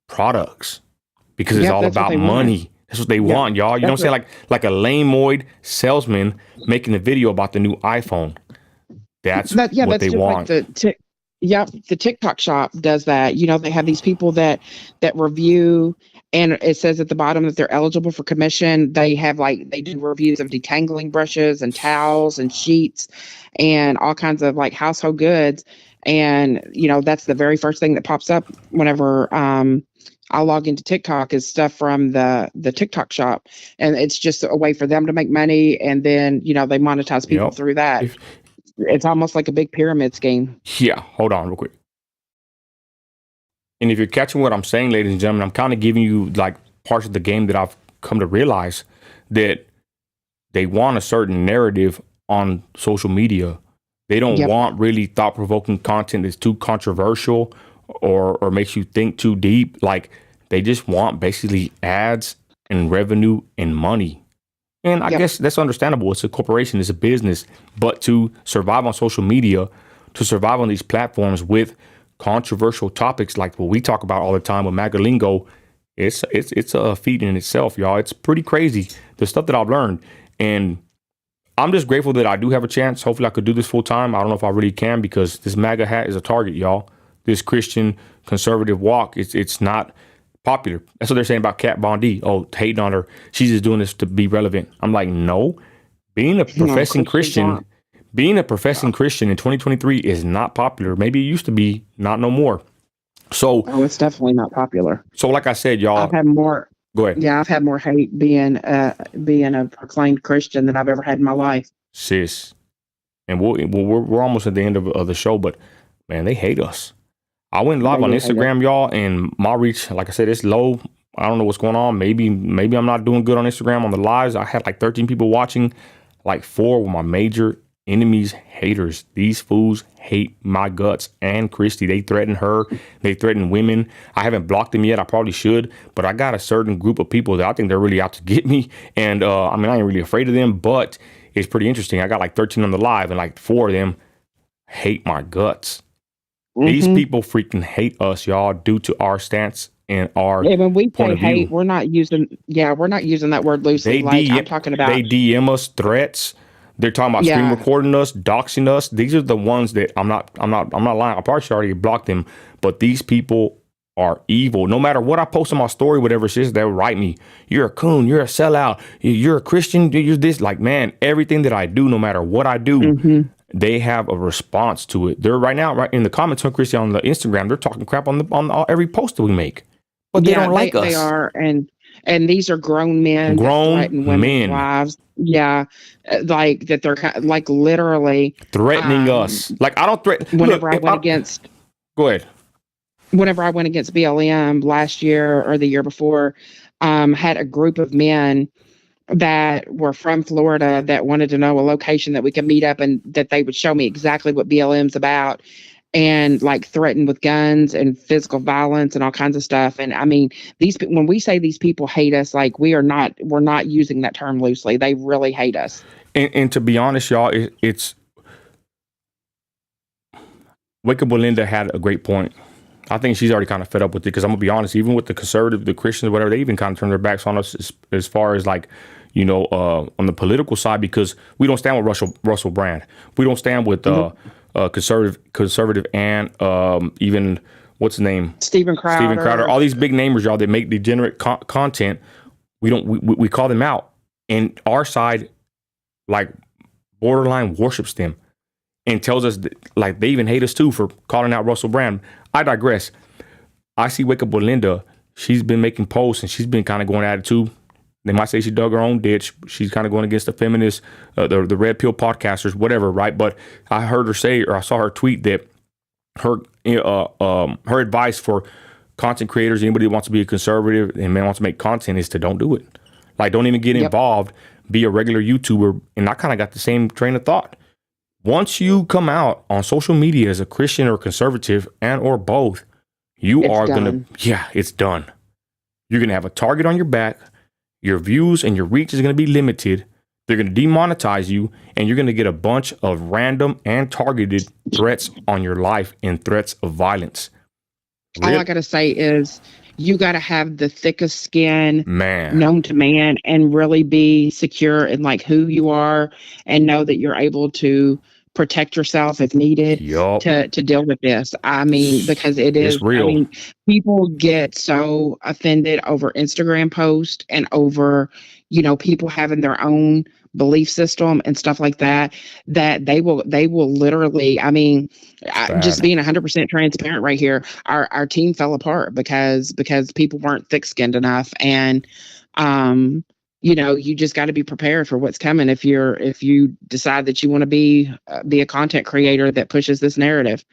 products, because it's all about money. That's what they want, y'all. You know what I'm saying? Like a lameoid salesman making a video about the new iPhone. That's what they want. Like the TikTok shop does that. You know, they have these people that review, and it says at the bottom that they're eligible for commission. They do reviews of detangling brushes and towels and sheets and all kinds of like household goods. And, you know, that's the very first thing that pops up whenever I'll log into TikTok, is stuff from the TikTok shop. And it's just a way for them to make money. And then, you know, they monetize people through that. It's almost like a big pyramid scheme. Yeah, hold on real quick. And if you're catching what I'm saying, ladies and gentlemen, I'm kind of giving you like parts of the game that I've come to realize, that they want a certain narrative on social media. They don't want really thought-provoking content that's too controversial or makes you think too deep. Like, they just want basically ads and revenue and money. And I guess that's understandable. It's a corporation, it's a business. But to survive on social media, to survive on these platforms with controversial topics like what we talk about all the time with MAGA lingo, it's a feat in itself, y'all. It's pretty crazy, the stuff that I've learned. And I'm just grateful that I do have a chance. Hopefully I could do this full time. I don't know if I really can, because this MAGA hat is a target, y'all. This Christian conservative walk, it's not popular. That's what they're saying about Kat Von D. Oh, hating on her. She's just doing this to be relevant. I'm like, no. Being a professing Christian in 2023 is not popular.Maybe it used to be, not no more. So it's definitely not popular. So like I said, y'all, I've had more. Go ahead. Yeah, I've had more hate being a proclaimed Christian than I've ever had in my life. Sis. And we're almost at the end of the show, but man, they hate us. I went live on Instagram, y'all, and my reach, like I said, it's low. I don't know what's going on. Maybe I'm not doing good on Instagram on the lives. I had like 13 people watching. Like 4 were my major enemies, haters. These fools hate my guts and Christy. They threaten her. They threaten women. I haven't blocked them yet. I probably should, but I got a certain group of people that I think they're really out to get me. And I mean, I ain't really afraid of them, but it's pretty interesting. I got like 13 on the live, and like 4 of them hate my guts. These people freaking hate us, y'all, due to our stance and our when we say hate, view. we're not using that word loosely. I'm talking about, they DM us threats. They're talking about screen recording us, doxing us. These are the ones that I'm not lying. I probably should already blocked them, but these people are evil. No matter what I post on my story, whatever it is, they'll write me, "You're a coon, you're a sellout, you're a Christian, you're this." Like, man, everything that I do, no matter what I do, they have a response to it. They're right in the comments on Christian on the Instagram, they're talking crap on every post that we make. But they don't like us. They are, and these are grown men. Grown men. Wives. Yeah, like that. They're like literally threatening us. Like, I don't threaten. Whenever I went against. Go ahead. Whenever I went against BLM last year or the year before, had a group of men that were from Florida that wanted to know a location that we could meet up, and that they would show me exactly what BLM's about, and like threatened with guns and physical violence and all kinds of stuff. And I mean, when we say these people hate us, like we're not using that term loosely. They really hate us. And to be honest, y'all, it's Wake Up Belinda had a great point. I think she's already kind of fed up with it because I'm gonna be honest, even with the conservative, the Christians, whatever, they even kind of turn their backs on us as far as like, on the political side because we don't stand with Russell Brand. We don't stand with conservative and even what's his name, Steven Crowder, all these big namers, y'all, that make degenerate content. We call them out, and our side like borderline worships them and tells us that, like, they even hate us too for calling out Russell Brand. I digress. I see Wake Up Belinda. She's been making posts and she's been kind of going at it too. They might say she dug her own ditch. She's kind of going against the feminists, the red pill podcasters, whatever, right? But I heard her say, or I saw her tweet that her advice for content creators, anybody that wants to be a conservative and wants to make content, is to don't do it. Like, don't even get involved. Be a regular YouTuber. And I kind of got the same train of thought. Once you come out on social media as a Christian or conservative and or both, it's done. You're going to have a target on your back. Your views and your reach is going to be limited. They're going to demonetize you, and you're going to get a bunch of random and targeted threats on your life and threats of violence. All I got to say is you got to have the thickest skin known to man and really be secure in like who you are and know that you're able to protect yourself if needed to deal with this. I mean, because it's real. I mean, people get so offended over Instagram posts and over, people having their own belief system and stuff like that, that they will literally, I mean, just being 100% transparent right here, our team fell apart because people weren't thick-skinned enough. And, you just got to be prepared for what's coming if you decide that you want to be a content creator that pushes this narrative.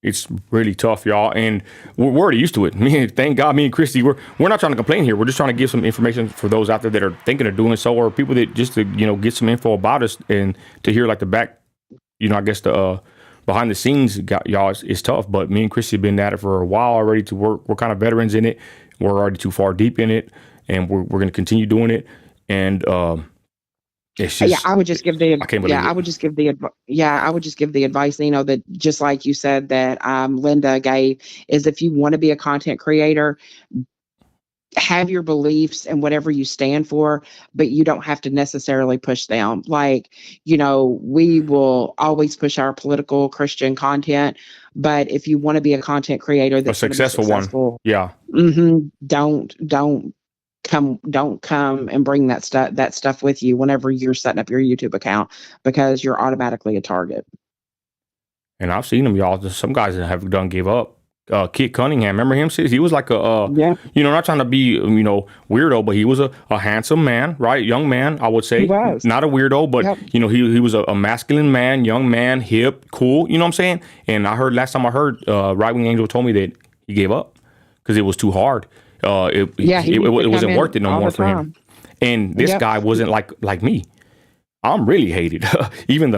It's really tough, y'all, and we're already used to it. Thank God, me and Christy, we're not trying to complain here. We're just trying to give some information for those out there that are thinking of doing so, or people that just to get some info about us and to hear like the back, I guess the behind the scenes, y'all, it's tough. But me and Christy have been at it for a while already. We're kind of veterans in it. We're already too far deep in it, and we're going to continue doing it. And it's just, I would just give the advice, that just like you said that Linda gave, is if you want to be a content creator, have your beliefs and whatever you stand for, but you don't have to necessarily push them. Like, we will always push our political Christian content, but if you want to be a content creator that's a successful one, don't come and bring that stuff with you whenever you're setting up your YouTube account, because you're automatically a target. And I've seen them, y'all. Some guys that have give up. Kit Cunningham, remember him? He was like not trying to be weirdo, but he was a handsome man, right? Young man, I would say. He was. Not a weirdo, but he was a masculine man, young man, hip, cool. You know what I'm saying? And last time I heard, Right Wing Angel told me that he gave up because it was too hard. It wasn't worth it no more for him. And this guy wasn't like me. I'm really hated. Even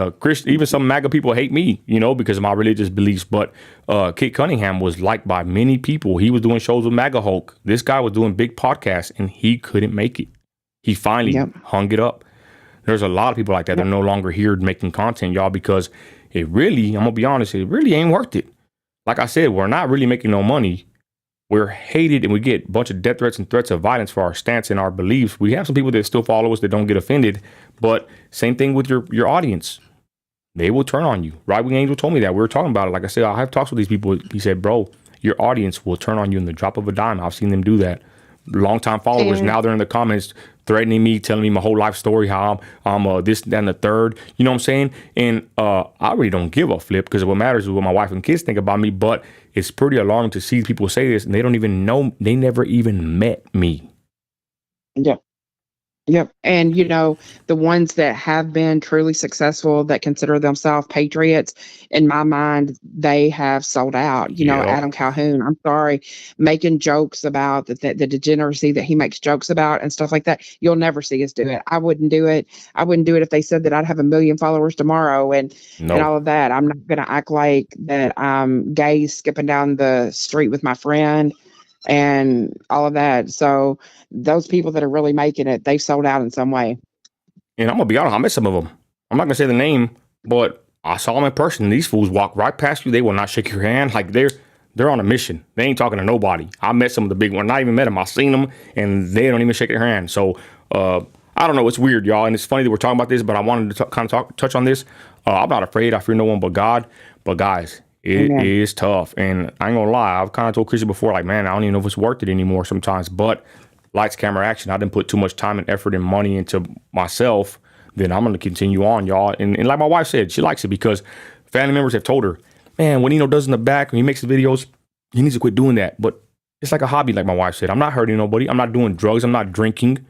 some MAGA people hate me, because of my religious beliefs. But Kit Cunningham was liked by many people. He was doing shows with MAGA Hulk. This guy was doing big podcasts, and he couldn't make it. He finally hung it up. There's a lot of people like that. They're no longer here making content, y'all, because I'm going to be honest, it really ain't worth it. Like I said, we're not really making no money. We're hated, and we get a bunch of death threats and threats of violence for our stance and our beliefs. We have some people that still follow us that don't get offended, but same thing with your audience. They will turn on you. Right Wing Angel told me that. We were talking about it. Like I said, I have talks with these people. He said, bro, your audience will turn on you in the drop of a dime. I've seen them do that. Longtime followers, now they're in the comments threatening me, telling me my whole life story, how I'm this, that, and the third. You know what I'm saying? And I really don't give a flip, because what matters is what my wife and kids think about me. But it's pretty alarming to see people say this, and they don't even know. They never even met me. Yeah. Yep. And, the ones that have been truly successful, that consider themselves patriots, in my mind, they have sold out. Adam Calhoun, I'm sorry, making jokes about the degeneracy that he makes jokes about and stuff like that. You'll never see us do it. I wouldn't do it. I wouldn't do it if they said that I'd have 1 million followers tomorrow and all of that. I'm not going to act like that I'm gay skipping down the street with my friend and all of that. So those people that are really making it, they've sold out in some way. And I'm gonna be honest, I met some of them. I'm not gonna say the name, but I saw them in person. These fools walk right past you. They will not shake your hand. Like they're on a mission. They ain't talking to nobody. I met some of the big ones. Not even met them. I seen them, and they don't even shake their hand. So I don't know. It's weird, y'all. And it's funny that we're talking about this, but I wanted to touch on this. I'm not afraid. I fear no one but God. But guys, it is tough. And I ain't gonna lie. I've kind of told Chrissy before, like, man, I don't even know if it's worth it anymore sometimes. But lights, camera, action. I didn't put too much time and effort and money into myself. Then I'm going to continue on, y'all. And like my wife said, she likes it because family members have told her, man, what Nino does in the back when he makes the videos, he needs to quit doing that. But it's like a hobby, like my wife said. I'm not hurting nobody. I'm not doing drugs. I'm not drinking.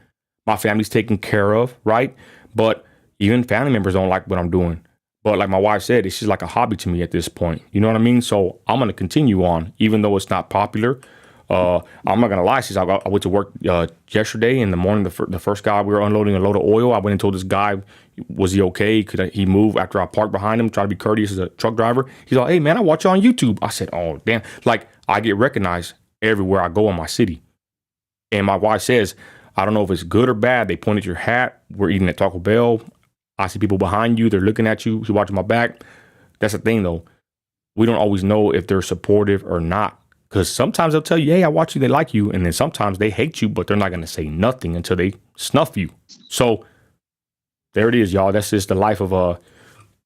My family's taken care of, right? But even family members don't like what I'm doing. But like my wife said, it's just like a hobby to me at this point. You know what I mean? So I'm going to continue on, even though it's not popular. I'm not gonna lie, since I went to work yesterday in the morning. The first guy, we were unloading a load of oil. I went and told this guy, was he okay? Could he move after I parked behind him? Try to be courteous as a truck driver. He's like, hey man, I watch you on YouTube. I said, oh damn, like I get recognized everywhere I go in my city. And my wife says, I don't know if it's good or bad. They point at your hat. We're eating at Taco Bell. I see people behind you. They're looking at you. You're watching my back. That's the thing though. We don't always know if they're supportive or not. Because sometimes they'll tell you, hey, I watch you, they like you. And then sometimes they hate you, but they're not going to say nothing until they snuff you. So there it is, y'all. That's just the life of a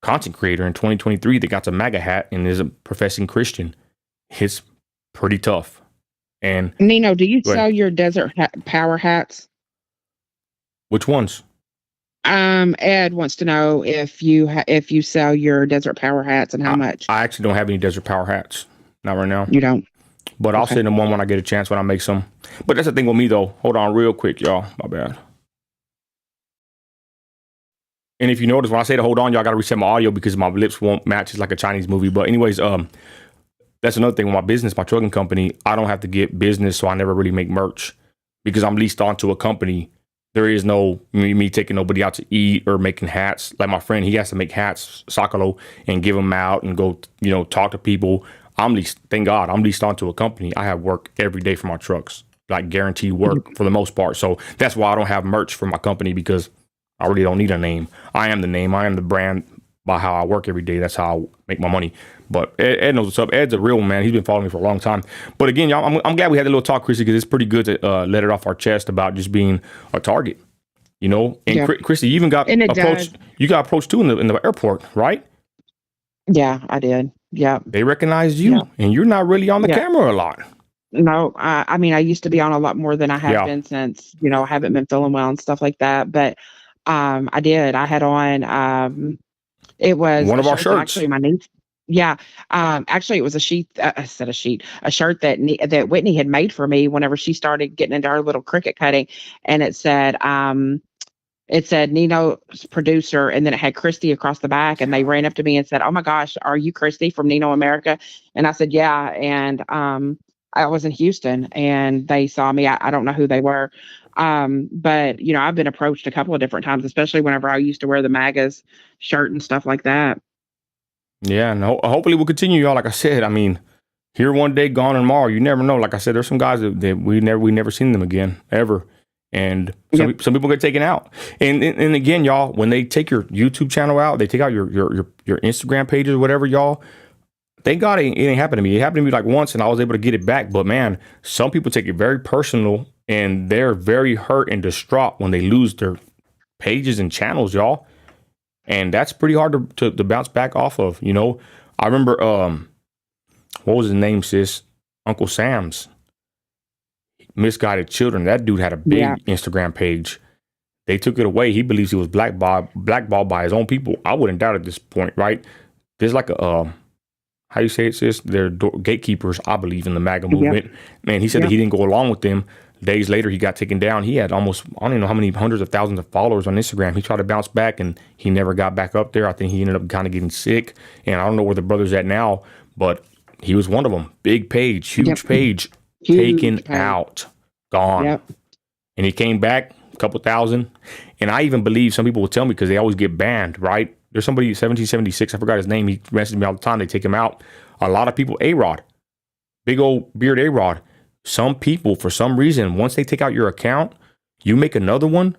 content creator in 2023 that got the MAGA hat and is a professing Christian. It's pretty tough. And Nino, do you sell your desert power hats? Which ones? Ed wants to know if you sell your desert power hats and how much. I actually don't have any desert power hats. Not right now. You don't? But I'll send them one when I get a chance, when I make some. But that's the thing with me, though. Hold on real quick, y'all. My bad. And if you notice, when I say to hold on, y'all got to reset my audio because my lips won't match. It's like a Chinese movie. But anyways, that's another thing with my business, my trucking company. I don't have to get business, so I never really make merch because I'm leased onto a company. There is no me taking nobody out to eat or making hats. Like my friend, he has to make hats, Sakalo, and give them out and go, talk to people. I'm leased, thank God, I'm leased onto a company. I have work every day for my trucks, like guaranteed work for the most part. So that's why I don't have merch for my company because I really don't need a name. I am the name. I am the brand by how I work every day. That's how I make my money. But Ed knows what's up. Ed's a real man. He's been following me for a long time. But again, y'all, I'm glad we had a little talk, Chrissy, because it's pretty good to let it off our chest about just being a target, And Chrissy, you even got approached. You got approached too in the airport, right? Yeah, I did. Yeah. They recognized you, and you're not really on the camera a lot. No, I mean, I used to be on a lot more than I have been since, I haven't been feeling well and stuff like that. But I did. I had on, it was one of our shirts. Actually, my niece. Yeah. Actually, it was a shirt that Whitney had made for me whenever she started getting into her little cricket cutting. And it said Nino's producer, and then it had Christy across the back, and they ran up to me and said, oh my gosh, are you Christy from Nino America? And I said, yeah. And I was in Houston and they saw me. I don't know who they were. But I've been approached a couple of different times, especially whenever I used to wear the MAGA's shirt and stuff like that. Yeah, and hopefully we'll continue, y'all. Like I said, I mean, here one day, gone tomorrow. You never know. Like I said, there's some guys that we never seen them again, ever. And some people get taken out. And again, y'all, when they take your YouTube channel out, they take out your Instagram pages or whatever, y'all. Thank God it ain't happened to me. It happened to me like once and I was able to get it back. But man, some people take it very personal and they're very hurt and distraught when they lose their pages and channels, y'all. And that's pretty hard to bounce back off of. I remember, what was his name, sis? Uncle Sam's. Misguided Children. That dude had a big Instagram page. They took it away. He believes he was blackballed by his own people. I wouldn't doubt at this point, right? There's like a, how you say it, sis? They're gatekeepers, I believe, in the MAGA movement. Man, he said that he didn't go along with them. Days later, he got taken down. He had almost, I don't even know how many hundreds of thousands of followers on Instagram. He tried to bounce back and he never got back up there. I think he ended up kind of getting sick. And I don't know where the brother's at now, but he was one of them. Big page, huge page, taken out, gone. And he came back, a couple thousand. And I even believe some people will tell me because they always get banned, right? There's somebody, 1776, I forgot his name. He messages me all the time. They take him out. A lot of people, A-Rod, big old beard A-Rod. Some people, for some reason, once they take out your account, you make another one,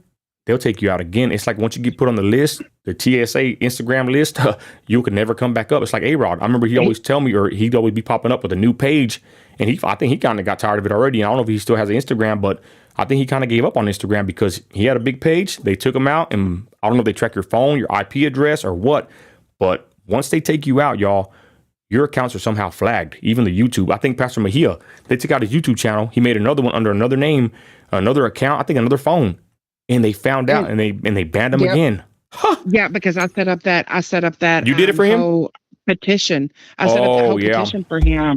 they'll take you out again. It's like once you get put on the list, the TSA Instagram list, you can never come back up. It's like A-Rod. I remember he always tell me, or he'd always be popping up with a new page, and I think he kind of got tired of it already. I don't know if he still has an Instagram, but I think he kind of gave up on Instagram because he had a big page. They took him out, and I don't know if they track your phone, your IP address, or what, but once they take you out, y'all, your accounts are somehow flagged. Even the YouTube. I think Pastor Mejia, they took out his YouTube channel. He made another one under another name, another account, I think another phone. And they found out and they banned him again. Huh. Yeah, because I set up that you did it for him? Petition. I set up the whole petition for him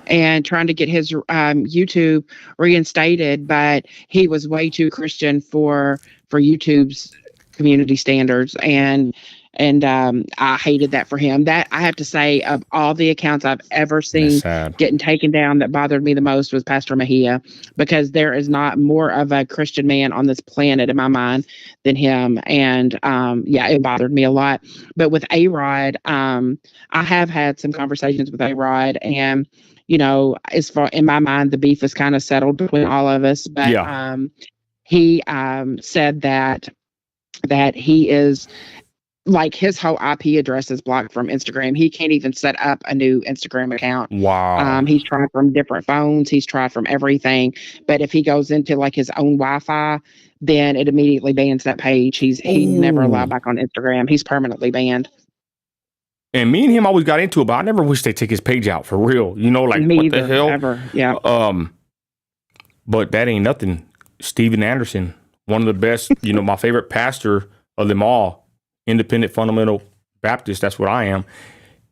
and trying to get his YouTube reinstated, but he was way too Christian for YouTube's community standards, and I hated that for him. That, I have to say, of all the accounts I've ever seen getting taken down, that bothered me the most was Pastor Mejia, because there is not more of a Christian man on this planet in my mind than him. And it bothered me a lot. But with A-Rod, I have had some conversations with A-Rod, and as far in my mind, the beef is kind of settled between all of us. But he said that he is, like, his whole IP address is blocked from Instagram. He can't even set up a new Instagram account. Wow. He's tried from different phones. He's tried from everything. But if he goes into like his own Wi-Fi, then it immediately bans that page. He's never allowed back on Instagram. He's permanently banned. And me and him always got into it, but I never wish they'd take his page out for real. Like, me what either, the hell? Ever. Yeah. But that ain't nothing. Steven Anderson, one of the best, my favorite pastor of them all. Independent fundamental Baptist, that's what I am.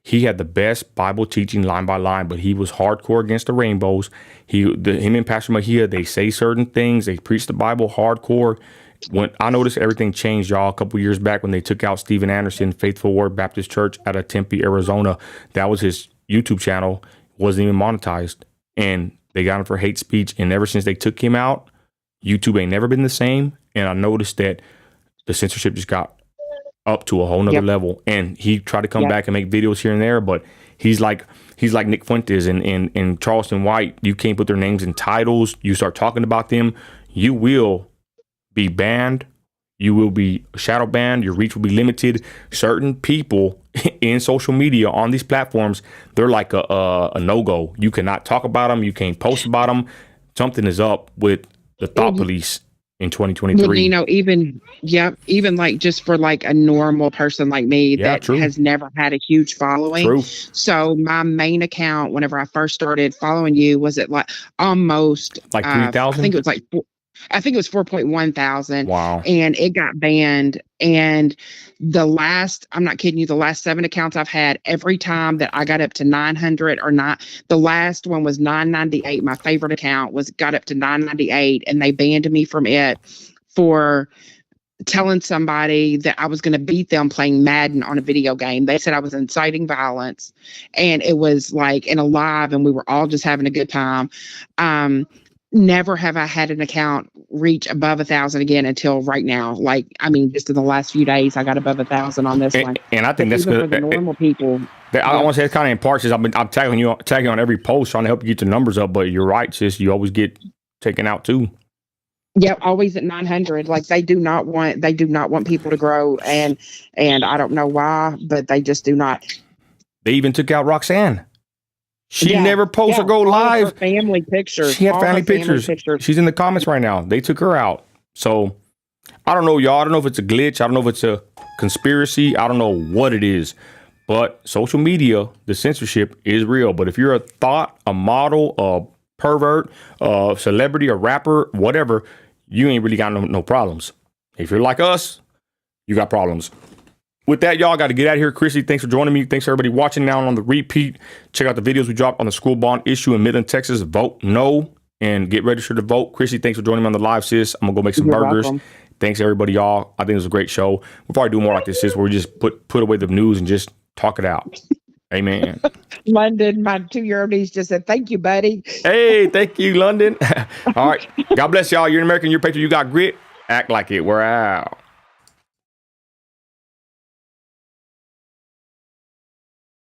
He had the best Bible teaching line by line, but he was hardcore against the rainbows. Him and Pastor Mejia, they say certain things. They preach the Bible hardcore. When I noticed everything changed, y'all, a couple years back when they took out Steven Anderson, Faithful Word Baptist Church out of Tempe, Arizona. That was his YouTube channel. Wasn't even monetized. And they got him for hate speech. And ever since they took him out, YouTube ain't never been the same. And I noticed that the censorship just got up to a whole nother level, and he tried to come back and make videos here and there, but he's like Nick Fuentes and Charleston White. You can't put their names in titles. You start talking about them, you will be banned. You will be shadow banned. Your reach will be limited. Certain people in social media on these platforms, they're like a no-go. You cannot talk about them. You can't post about them. Something is up with the thought police in 2023. Even like just for like a normal person like me that has never had a huge following. True. So my main account, whenever I first started following you, was it like almost like 3,000? I think it was 4.1 thousand. Wow. And it got banned. And I'm not kidding you, the last 7 accounts I've had, every time that I got up to 900 or not, the last one was 998. My favorite account got up to 998, and they banned me from it for telling somebody that I was going to beat them playing Madden on a video game. They said I was inciting violence, and it was like in a live, and we were all just having a good time. Never have I had an account reach above 1,000 again until right now. Like, I mean, just in the last few days, I got above 1,000 on this one. And I think that's good for the normal people. I want to say it's kind of in parts. I'm tagging on every post, trying to help you get the numbers up. But you're right, sis. You always get taken out too. Yeah, always at 900. Like, they do not want people to grow, and I don't know why, but they just do not. They even took out Roxanne. She never posts or go live. Her family pictures. She had family pictures. She's in the comments right now. They took her out. So I don't know, y'all. I don't know if it's a glitch. I don't know if it's a conspiracy. I don't know what it is. But social media, the censorship is real. But if you're a thought, a model, a pervert, a celebrity, a rapper, whatever, you ain't really got no problems. If you're like us, you got problems. With that, y'all, got to get out of here. Chrissy, thanks for joining me. Thanks for everybody watching now on the repeat. Check out the videos we dropped on the school bond issue in Midland, Texas. Vote no and get registered to vote. Chrissy, thanks for joining me on the live, sis. I'm going to go make some burgers. Welcome. Thanks, everybody, y'all. I think it was a great show. We'll probably do more like this, sis, where we just put away the news and just talk it out. Amen. London, my 2-year-old niece just said, thank you, buddy. Hey, thank you, London. All right. God bless y'all. You're an American. You're a patriot. You got grit. Act like it. We're out.